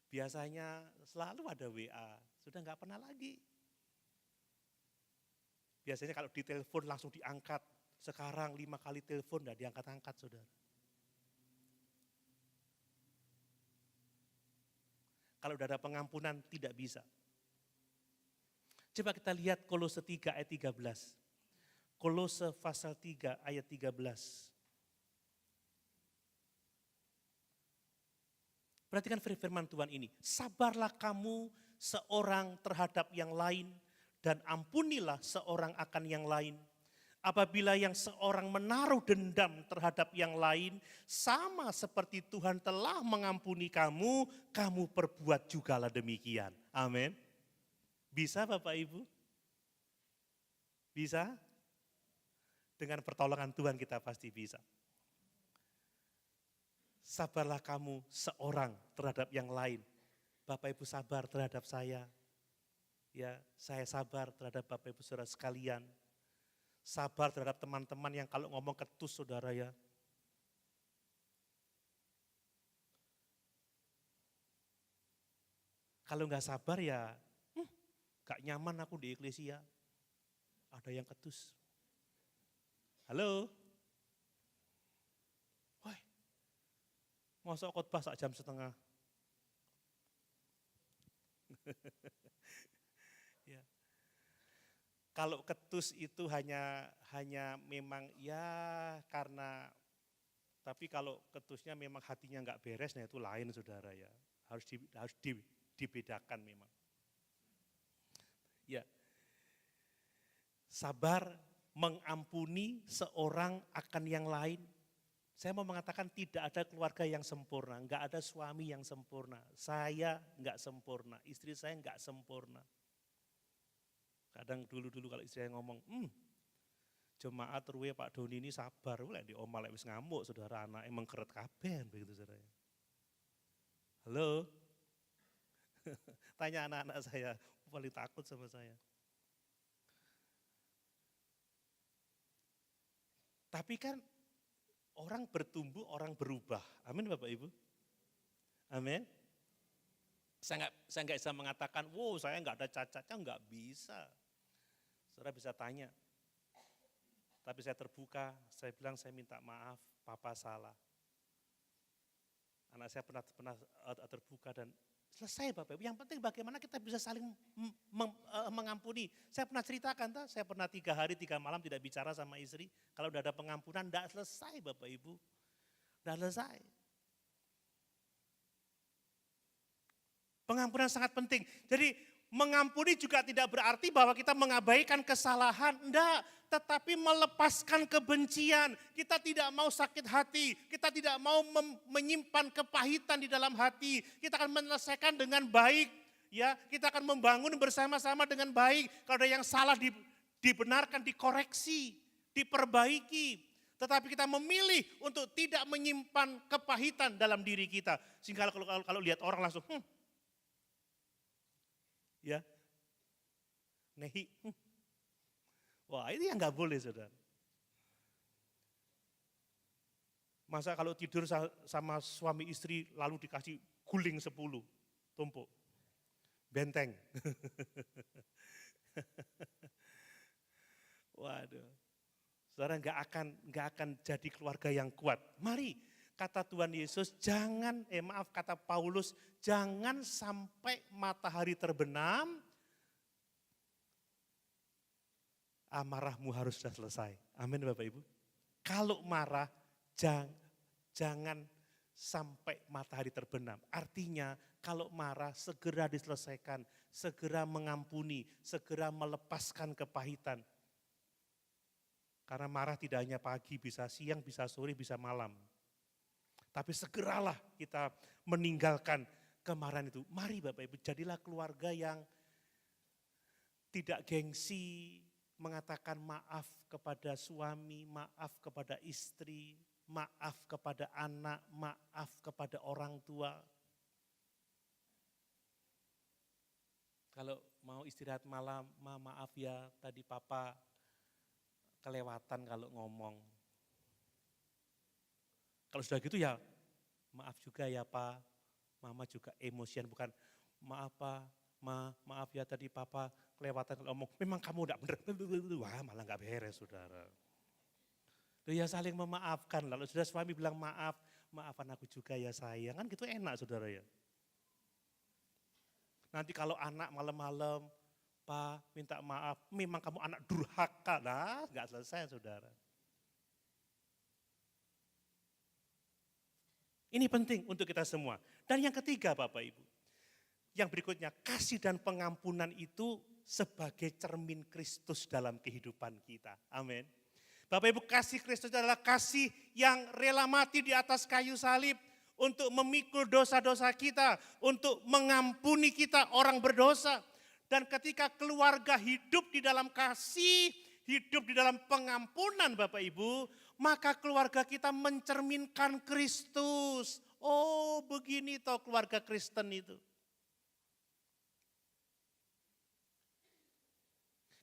[SPEAKER 1] Biasanya selalu ada WA, sudah nggak pernah lagi. Biasanya kalau ditelepon langsung diangkat, sekarang 5 kali telepon nggak diangkat-angkat saudara. Kalau udah ada pengampunan tidak bisa. Coba kita lihat Kolose 3 ayat 13. Kolose pasal 3 ayat 13. Perhatikan firman Tuhan ini. Sabarlah kamu seorang terhadap yang lain dan ampunilah seorang akan yang lain. Apabila yang seorang menaruh dendam terhadap yang lain, sama seperti Tuhan telah mengampuni kamu, kamu perbuat jugalah demikian. Amin. Bisa Bapak Ibu? Bisa? Dengan pertolongan Tuhan kita pasti bisa. Sabarlah kamu seorang terhadap yang lain. Bapak Ibu sabar terhadap saya. Ya, saya sabar terhadap Bapak Ibu Saudara sekalian. Sabar terhadap teman-teman yang kalau ngomong ketus saudara ya. Kalau nggak sabar ya, gak nyaman aku di eklesia. Ada yang ketus. Halo? Woi, masa khotbah sak jam setengah? Ya. Kalau ketus itu hanya memang ya karena, tapi kalau ketusnya memang hatinya nggak beres, nah itu lain saudara ya. Harus dibedakan memang. Ya, sabar mengampuni seorang akan yang lain. Saya mau mengatakan tidak ada keluarga yang sempurna, nggak ada suami yang sempurna. Saya nggak sempurna, istri saya nggak sempurna. Kadang dulu kalau istri saya ngomong, jemaat ruwe Pak Doni ini sabar, lek di omah lek wis ngamuk saudara, anak emang keret kabeh begitu saudara. Halo? Tanya anak-anak saya, paling takut sama saya. Tapi kan orang bertumbuh, orang berubah. Amin Bapak Ibu? Amin? Saya nggak bisa mengatakan, wow saya nggak ada cacatnya, nggak bisa. Saudara bisa tanya. Tapi saya terbuka, saya bilang saya minta maaf, papa salah. Anak saya pernah terbuka dan selesai Bapak Ibu. Yang penting bagaimana kita bisa saling mengampuni. Saya pernah ceritakan, saya pernah 3 hari 3 malam tidak bicara sama istri. Kalau udah ada pengampunan, tidak selesai Bapak Ibu. Tidak selesai. Pengampunan sangat penting. Jadi mengampuni juga tidak berarti bahwa kita mengabaikan kesalahan. Enggak, tetapi melepaskan kebencian. Kita tidak mau sakit hati, kita tidak mau menyimpan kepahitan di dalam hati. Kita akan menyelesaikan dengan baik. Ya, kita akan membangun bersama-sama dengan baik. Kalau ada yang salah dibenarkan, dikoreksi, diperbaiki. Tetapi kita memilih untuk tidak menyimpan kepahitan dalam diri kita. Sehingga kalau lihat orang langsung, ya, nehi. Wah ini yang nggak boleh saudara. Masa kalau tidur sama suami istri lalu dikasih guling 10, tumpuk, benteng. Waduh, saudara nggak akan jadi keluarga yang kuat. Mari, kata Tuhan Yesus, kata Paulus, jangan sampai matahari terbenam, amarahmu harus sudah selesai. Amin Bapak Ibu. Kalau marah, jangan sampai matahari terbenam. Artinya kalau marah segera diselesaikan, segera mengampuni, segera melepaskan kepahitan. Karena marah tidak hanya pagi, bisa siang, bisa sore, bisa malam. Tapi segeralah kita meninggalkan kemarahan itu. Mari Bapak Ibu, jadilah keluarga yang tidak gengsi, mengatakan maaf kepada suami, maaf kepada istri, maaf kepada anak, maaf kepada orang tua. Kalau mau istirahat malam, maaf ya tadi papa kelewatan kalau ngomong. Kalau sudah gitu ya maaf juga ya Pak, Mama juga emosian, bukan maaf Pak, maaf ya tadi papa kelewatan kalau ngomong, memang kamu enggak benar, wah malah enggak beres saudara. Ya saling memaafkan, lalu sudah suami bilang maaf, maafkan aku juga ya sayang, kan gitu enak saudara ya. Nanti kalau anak malam-malam, Pak minta maaf, memang kamu anak durhaka, nah enggak selesai saudara. Ini penting untuk kita semua. Dan yang ketiga Bapak Ibu, yang berikutnya, kasih dan pengampunan itu sebagai cermin Kristus dalam kehidupan kita. Amin. Bapak Ibu, kasih Kristus adalah kasih yang rela mati di atas kayu salib untuk memikul dosa-dosa kita, untuk mengampuni kita orang berdosa. Dan ketika keluarga hidup di dalam kasih, hidup di dalam pengampunan Bapak Ibu, maka keluarga kita mencerminkan Kristus. Oh begini toh keluarga Kristen itu.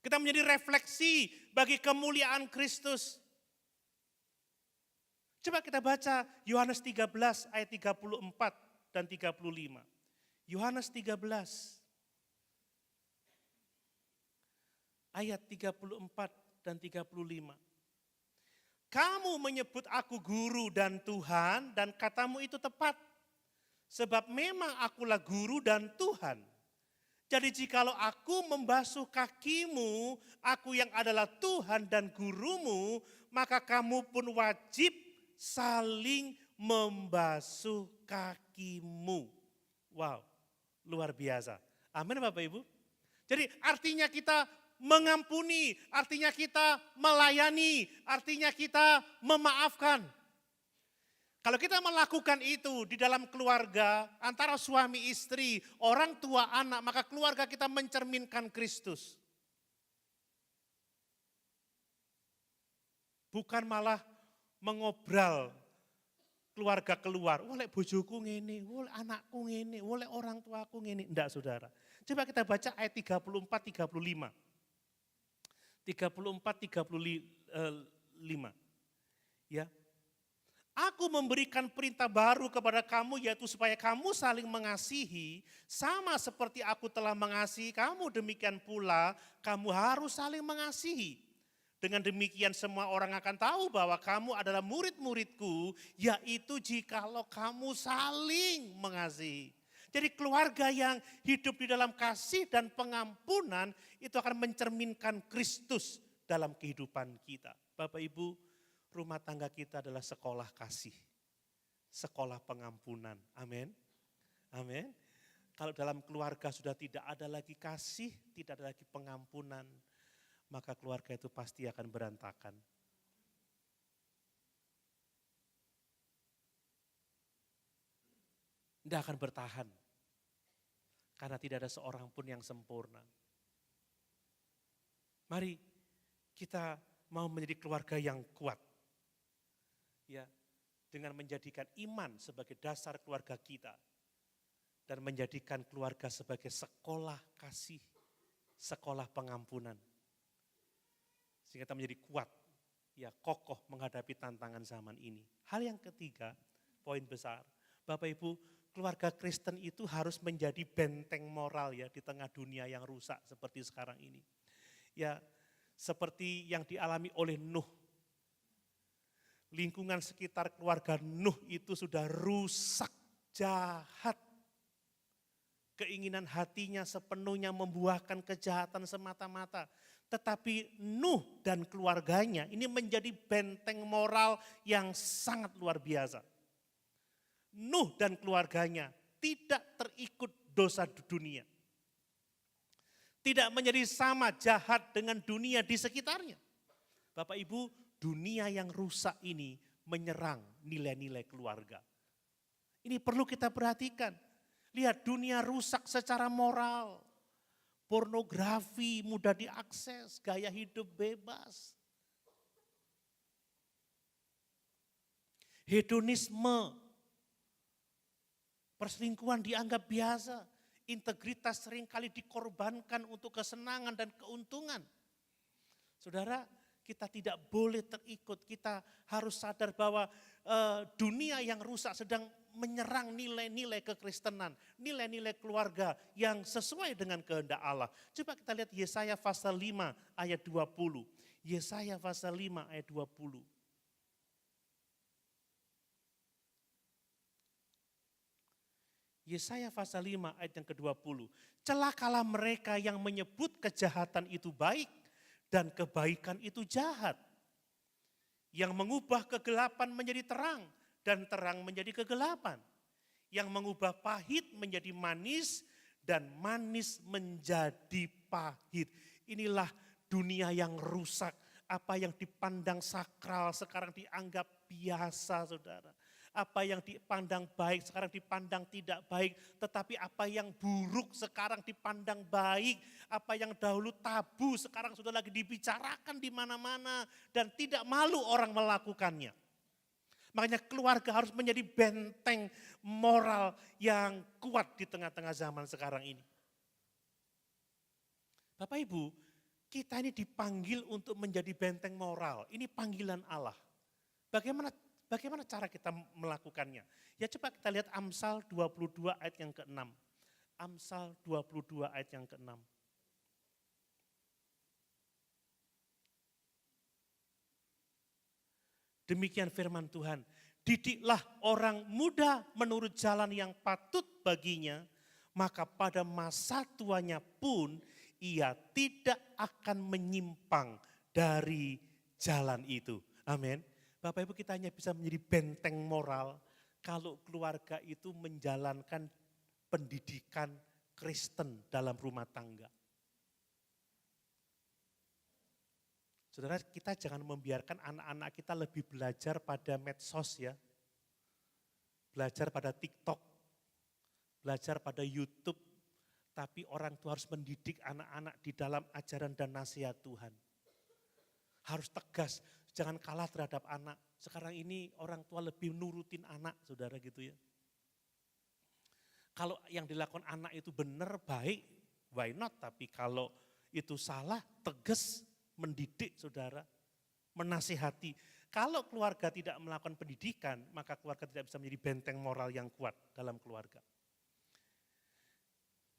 [SPEAKER 1] Kita menjadi refleksi bagi kemuliaan Kristus. Coba kita baca Yohanes 13 ayat 34 dan 35. Yohanes 13 ayat 34 dan 35. Kamu menyebut aku guru dan Tuhan dan katamu itu tepat. Sebab memang akulah guru dan Tuhan. Jadi jikalau aku membasuh kakimu, aku yang adalah Tuhan dan gurumu, maka kamu pun wajib saling membasuh kakimu. Wow, luar biasa. Amin Bapak Ibu. Jadi artinya kita mengampuni, artinya kita melayani, artinya kita memaafkan. Kalau kita melakukan itu di dalam keluarga, antara suami istri, orang tua anak, maka keluarga kita mencerminkan Kristus. Bukan malah mengobral keluarga keluar, oleh bojoku ngene, oleh anakku ngene, oleh orang tuaku ngene. Enggak saudara. Coba kita baca ayat 34-35. 34-35. Ya. Aku memberikan perintah baru kepada kamu yaitu supaya kamu saling mengasihi sama seperti aku telah mengasihi kamu, demikian pula kamu harus saling mengasihi. Dengan demikian semua orang akan tahu bahwa kamu adalah murid-muridku, yaitu jikalau kamu saling mengasihi. Jadi keluarga yang hidup di dalam kasih dan pengampunan itu akan mencerminkan Kristus dalam kehidupan kita. Bapak Ibu, rumah tangga kita adalah sekolah kasih, sekolah pengampunan. Amin. Amin. Kalau dalam keluarga sudah tidak ada lagi kasih, tidak ada lagi pengampunan, maka keluarga itu pasti akan berantakan. Tidak akan bertahan. Karena tidak ada seorang pun yang sempurna. Mari kita mau menjadi keluarga yang kuat. Ya, dengan menjadikan iman sebagai dasar keluarga kita dan menjadikan keluarga sebagai sekolah kasih, sekolah pengampunan. Sehingga kita menjadi kuat, ya kokoh menghadapi tantangan zaman ini. Hal yang ketiga, poin besar, Bapak Ibu, keluarga Kristen itu harus menjadi benteng moral ya di tengah dunia yang rusak seperti sekarang ini. Ya, seperti yang dialami oleh Nuh. Lingkungan sekitar keluarga Nuh itu sudah rusak, jahat. Keinginan hatinya sepenuhnya membuahkan kejahatan semata-mata. Tetapi Nuh dan keluarganya ini menjadi benteng moral yang sangat luar biasa. Nuh dan keluarganya tidak terikut dosa dunia. Tidak menjadi sama jahat dengan dunia di sekitarnya. Bapak Ibu, dunia yang rusak ini menyerang nilai-nilai keluarga. Ini perlu kita perhatikan. Lihat, dunia rusak secara moral. Pornografi mudah diakses, gaya hidup bebas. Hedonisme, perselingkuhan dianggap biasa. Integritas seringkali dikorbankan untuk kesenangan dan keuntungan. Saudara, kita tidak boleh terikut, kita harus sadar bahwa dunia yang rusak sedang menyerang nilai-nilai kekristenan, nilai-nilai keluarga yang sesuai dengan kehendak Allah. Coba kita lihat Yesaya pasal 5 ayat 20. Yesaya pasal 5 ayat 20. Yesaya pasal 5 ayat yang ke-20. Celakalah mereka yang menyebut kejahatan itu baik dan kebaikan itu jahat. Yang mengubah kegelapan menjadi terang dan terang menjadi kegelapan. Yang mengubah pahit menjadi manis dan manis menjadi pahit. Inilah dunia yang rusak. Apa yang dipandang sakral sekarang dianggap biasa, saudara. Apa yang dipandang baik sekarang dipandang tidak baik. Tetapi apa yang buruk sekarang dipandang baik. Apa yang dahulu tabu sekarang sudah lagi dibicarakan di mana-mana. Dan tidak malu orang melakukannya. Makanya keluarga harus menjadi benteng moral yang kuat di tengah-tengah zaman sekarang ini. Bapak Ibu, kita ini dipanggil untuk menjadi benteng moral. Ini panggilan Allah. Bagaimana cara kita melakukannya? Ya coba kita lihat Amsal 22 ayat yang ke-6. Amsal 22 ayat yang ke-6. Demikian firman Tuhan, didiklah orang muda menurut jalan yang patut baginya, maka pada masa tuanya pun ia tidak akan menyimpang dari jalan itu. Amin. Bapak Ibu, kita hanya bisa menjadi benteng moral kalau keluarga itu menjalankan pendidikan Kristen dalam rumah tangga. Saudara, kita jangan membiarkan anak-anak kita lebih belajar pada medsos ya. Belajar pada TikTok, belajar pada YouTube. Tapi orang tua harus mendidik anak-anak di dalam ajaran dan nasihat Tuhan. Harus tegas, jangan kalah terhadap anak. Sekarang ini orang tua lebih nurutin anak, saudara gitu ya. Kalau yang dilakukan anak itu benar, baik, why not? Tapi kalau itu salah, tegas, mendidik saudara, menasihati. Kalau keluarga tidak melakukan pendidikan, maka keluarga tidak bisa menjadi benteng moral yang kuat dalam keluarga.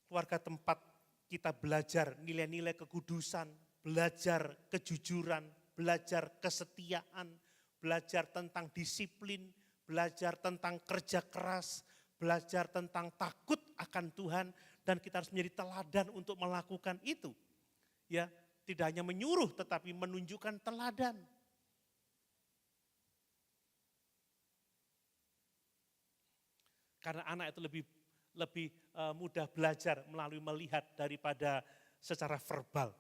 [SPEAKER 1] Keluarga tempat kita belajar nilai-nilai kekudusan, belajar kejujuran, belajar kesetiaan, belajar tentang disiplin, belajar tentang kerja keras, belajar tentang takut akan Tuhan, dan kita harus menjadi teladan untuk melakukan itu. Ya, tidak hanya menyuruh tetapi menunjukkan teladan. Karena anak itu lebih mudah belajar melalui melihat daripada secara verbal.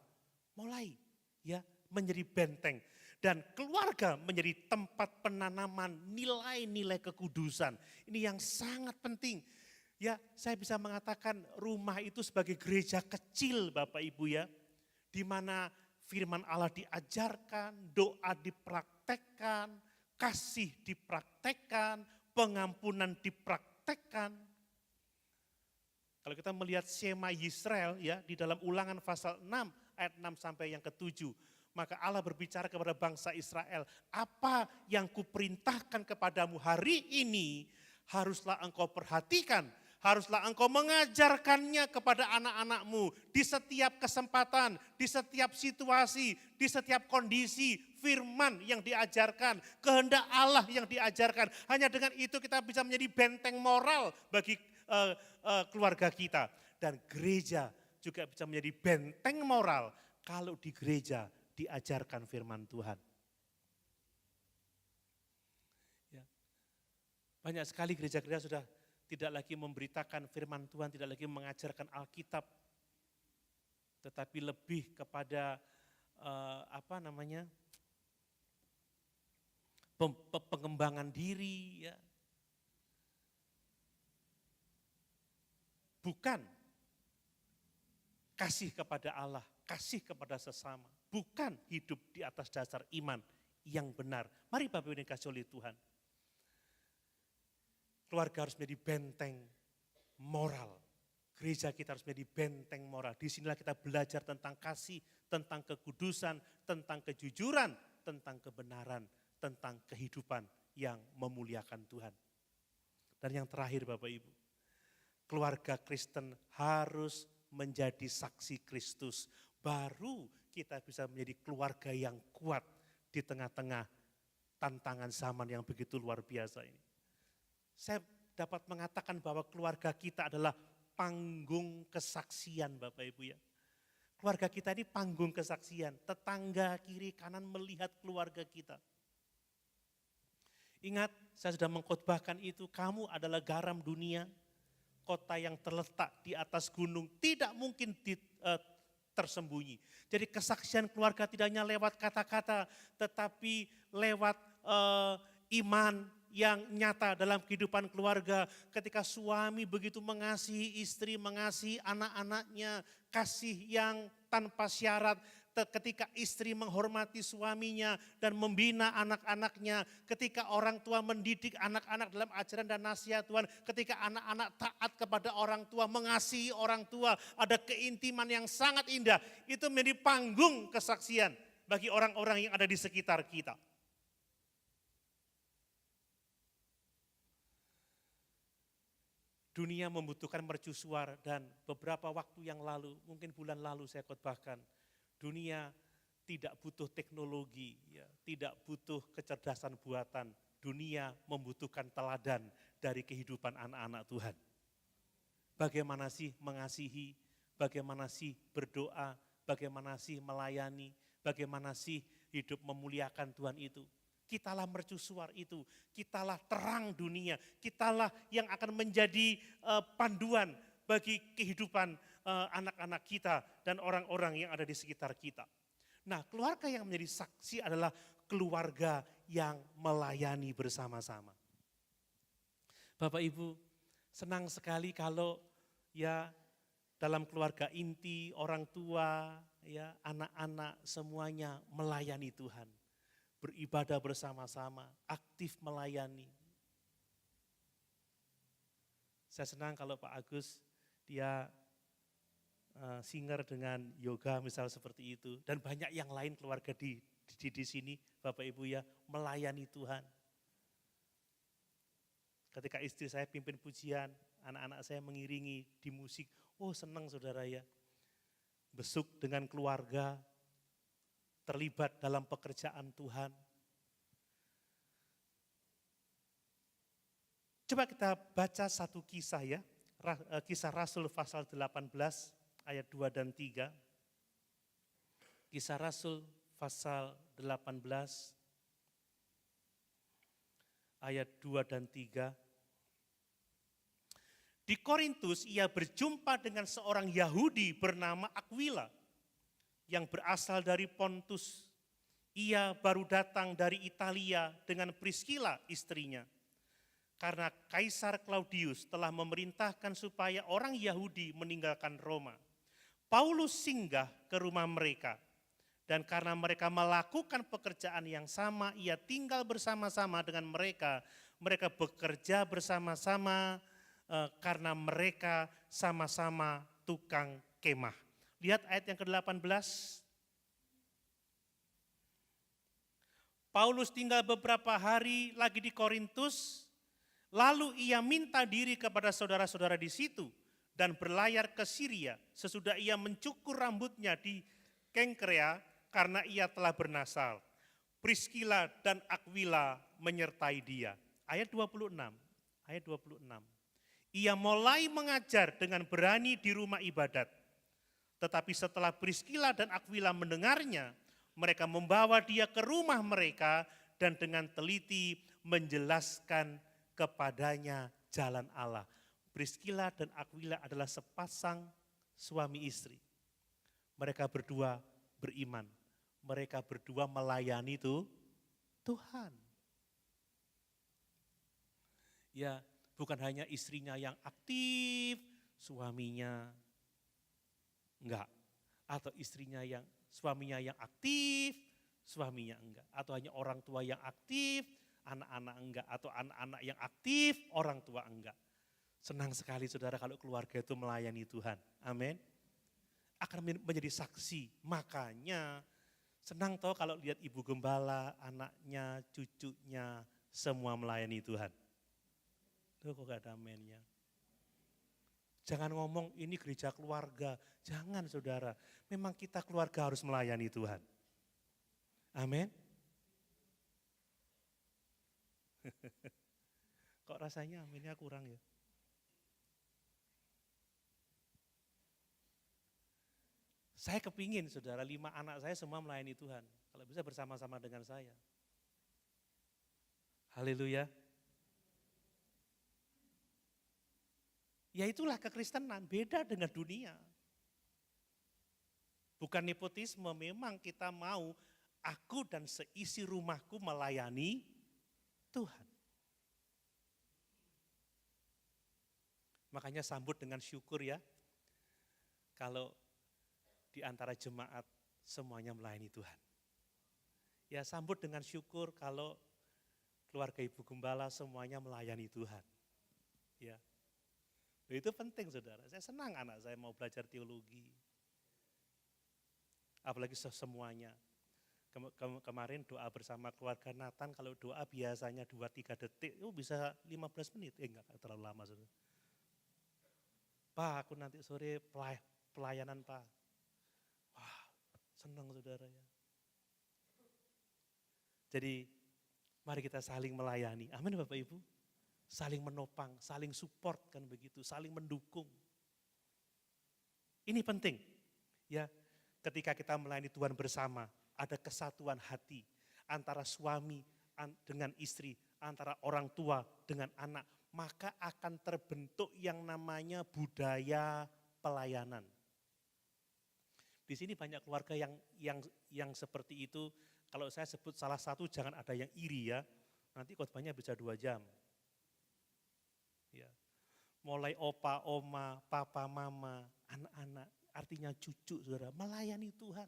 [SPEAKER 1] Mulai ya menjadi benteng. Dan keluarga menjadi tempat penanaman nilai-nilai kekudusan. Ini yang sangat penting. Ya, saya bisa mengatakan rumah itu sebagai gereja kecil Bapak Ibu ya. Di mana firman Allah diajarkan, doa dipraktekkan, kasih dipraktekkan, pengampunan dipraktekkan. Kalau kita melihat Shema Yisrael ya di dalam Ulangan pasal 6 ayat 6 sampai yang ke-7, maka Allah berbicara kepada bangsa Israel, apa yang kuperintahkan kepadamu hari ini haruslah engkau perhatikan. Haruslah engkau mengajarkannya kepada anak-anakmu di setiap kesempatan, di setiap situasi, di setiap kondisi. Firman yang diajarkan, kehendak Allah yang diajarkan. Hanya dengan itu kita bisa menjadi benteng moral bagi keluarga kita. Dan gereja juga bisa menjadi benteng moral kalau di gereja diajarkan firman Tuhan. Ya. Banyak sekali gereja-gereja sudah tidak lagi memberitakan firman Tuhan, tidak lagi mengajarkan Alkitab, tetapi lebih kepada pengembangan diri, ya. Bukan kasih kepada Allah, kasih kepada sesama, bukan hidup di atas dasar iman yang benar. Mari Bapak Ibu dikasihi oleh Tuhan. Keluarga harus menjadi benteng moral. Gereja kita harus menjadi benteng moral. Disinilah kita belajar tentang kasih, tentang kekudusan, tentang kejujuran, tentang kebenaran, tentang kehidupan yang memuliakan Tuhan. Dan yang terakhir Bapak Ibu, keluarga Kristen harus menjadi saksi Kristus. Baru kita bisa menjadi keluarga yang kuat di tengah-tengah tantangan zaman yang begitu luar biasa ini. Saya dapat mengatakan bahwa keluarga kita adalah panggung kesaksian Bapak Ibu ya. Keluarga kita ini panggung kesaksian, tetangga kiri kanan melihat keluarga kita. Ingat, saya sudah mengkhotbahkan itu, kamu adalah garam dunia, kota yang terletak di atas gunung, tidak mungkin tersembunyi. Jadi kesaksian keluarga tidak hanya lewat kata-kata, tetapi lewat iman yang nyata dalam kehidupan keluarga. Ketika suami begitu mengasihi istri, mengasihi anak-anaknya, kasih yang tanpa syarat. Ketika istri menghormati suaminya dan membina anak-anaknya. Ketika orang tua mendidik anak-anak dalam ajaran dan nasihat Tuhan. Ketika anak-anak taat kepada orang tua, mengasihi orang tua. Ada keintiman yang sangat indah. Itu menjadi panggung kesaksian bagi orang-orang yang ada di sekitar kita. Dunia membutuhkan mercusuar dan beberapa waktu yang lalu, mungkin bulan lalu saya khotbahkan, dunia tidak butuh teknologi, ya, tidak butuh kecerdasan buatan. Dunia membutuhkan teladan dari kehidupan anak-anak Tuhan. Bagaimana sih mengasihi, bagaimana sih berdoa, bagaimana sih melayani, bagaimana sih hidup memuliakan Tuhan itu. Kitalah mercusuar itu, kitalah terang dunia, kitalah yang akan menjadi panduan bagi kehidupan anak-anak kita dan orang-orang yang ada di sekitar kita. Nah, keluarga yang menjadi saksi adalah keluarga yang melayani bersama-sama. Bapak Ibu, senang sekali kalau ya dalam keluarga inti, orang tua, ya anak-anak semuanya melayani Tuhan. Beribadah bersama-sama, aktif melayani. Saya senang kalau Pak Agus, dia singer dengan yoga misal seperti itu. Dan banyak yang lain keluarga di sini, Bapak Ibu ya, melayani Tuhan. Ketika istri saya pimpin pujian, anak-anak saya mengiringi di musik, oh senang saudara ya. Besuk dengan keluarga, terlibat dalam pekerjaan Tuhan. Coba kita baca satu kisah ya, kisah Rasul pasal 18 ayat 2 dan 3. Kisah Rasul pasal 18 ayat 2 dan 3. Di Korintus ia berjumpa dengan seorang Yahudi bernama Aquila yang berasal dari Pontus. Ia baru datang dari Italia dengan Priscilla istrinya. Karena Kaisar Claudius telah memerintahkan supaya orang Yahudi meninggalkan Roma. Paulus singgah ke rumah mereka. Dan karena mereka melakukan pekerjaan yang sama, ia tinggal bersama-sama dengan mereka. Mereka bekerja bersama-sama karena mereka sama-sama tukang kemah. Lihat ayat yang ke-18. Paulus tinggal beberapa hari lagi di Korintus, lalu ia minta diri kepada saudara-saudara di situ dan berlayar ke Syria sesudah ia mencukur rambutnya di Kengkrea karena ia telah bernasal. Priscilla dan Aquila menyertai dia. Ayat 26. Ayat 26. Ia mulai mengajar dengan berani di rumah ibadat. Tetapi setelah Priskila dan Aquila mendengarnya, mereka membawa dia ke rumah mereka dan dengan teliti menjelaskan kepadanya jalan Allah. Priskila dan Aquila adalah sepasang suami istri. Mereka berdua beriman. Mereka berdua melayani Tuhan. Ya, bukan hanya istrinya yang aktif, suaminya enggak. Atau suaminya yang aktif, suaminya enggak. Atau hanya orang tua yang aktif, anak-anak enggak. Atau anak-anak yang aktif, orang tua enggak. Senang sekali saudara kalau keluarga itu melayani Tuhan. Amin. Akan menjadi saksi. Makanya senang toh kalau lihat ibu gembala, anaknya, cucunya, semua melayani Tuhan. Tuh kok gak ada amennya. Jangan ngomong ini gereja keluarga. Jangan saudara. Memang kita keluarga harus melayani Tuhan. Amin. Kok rasanya aminnya kurang ya? Saya kepingin saudara, 5 anak saya semua melayani Tuhan. Kalau bisa bersama-sama dengan saya. Haleluya. Ya itulah kekristenan, beda dengan dunia. Bukan nepotisme, memang kita mau aku dan seisi rumahku melayani Tuhan. Makanya sambut dengan syukur ya. Kalau di antara jemaat semuanya melayani Tuhan. Ya sambut dengan syukur kalau keluarga ibu gembala semuanya melayani Tuhan. Ya. Itu penting saudara, saya senang anak saya mau belajar teologi. Apalagi semuanya. Kemarin doa bersama keluarga Nathan, kalau doa biasanya 2-3 detik, itu bisa 15 menit. Enggak terlalu lama saudara. Pak, aku nanti sore pelayanan Pak. Wah, senang saudara ya. Jadi mari kita saling melayani. Amin Bapak Ibu. Saling menopang, saling support kan begitu, saling mendukung. Ini penting. Ya, ketika kita melayani Tuhan bersama, ada kesatuan hati antara suami dengan istri, antara orang tua dengan anak, maka akan terbentuk yang namanya budaya pelayanan. Di sini banyak keluarga yang seperti itu. Kalau saya sebut salah satu, jangan ada yang iri ya. Nanti khotbahnya bisa 2 jam. Ya. Mulai opa, oma, papa, mama, anak-anak, artinya cucu saudara, melayani Tuhan.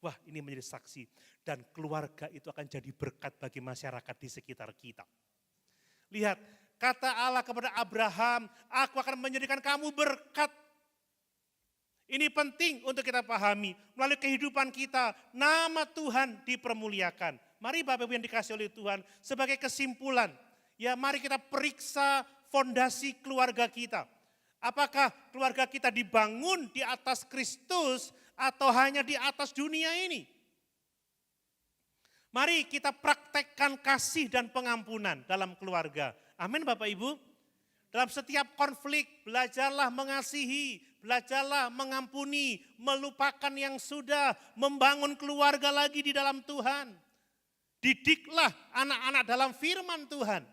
[SPEAKER 1] Wah, ini menjadi saksi. Dan keluarga itu akan jadi berkat bagi masyarakat di sekitar kita. Lihat, kata Allah kepada Abraham, aku akan menjadikan kamu berkat. Ini penting untuk kita pahami. Melalui kehidupan kita, nama Tuhan dipermuliakan. Mari Bapak Ibu yang dikasih oleh Tuhan, sebagai kesimpulan, ya mari kita periksa fondasi keluarga kita. Apakah keluarga kita dibangun di atas Kristus atau hanya di atas dunia ini? Mari kita praktekkan kasih dan pengampunan dalam keluarga. Amin Bapak Ibu. Dalam setiap konflik, belajarlah mengasihi, belajarlah mengampuni, melupakan yang sudah, membangun keluarga lagi di dalam Tuhan. Didiklah anak-anak dalam firman Tuhan.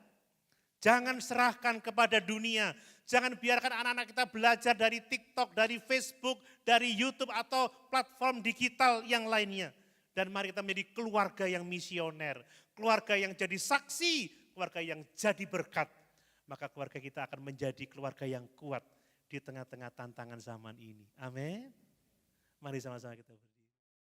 [SPEAKER 1] Jangan serahkan kepada dunia. Jangan biarkan anak-anak kita belajar dari TikTok, dari Facebook, dari YouTube atau platform digital yang lainnya. Dan mari kita menjadi keluarga yang misioner, keluarga yang jadi saksi, keluarga yang jadi berkat. Maka keluarga kita akan menjadi keluarga yang kuat di tengah-tengah tantangan zaman ini. Amin. Mari sama-sama kita berdiri.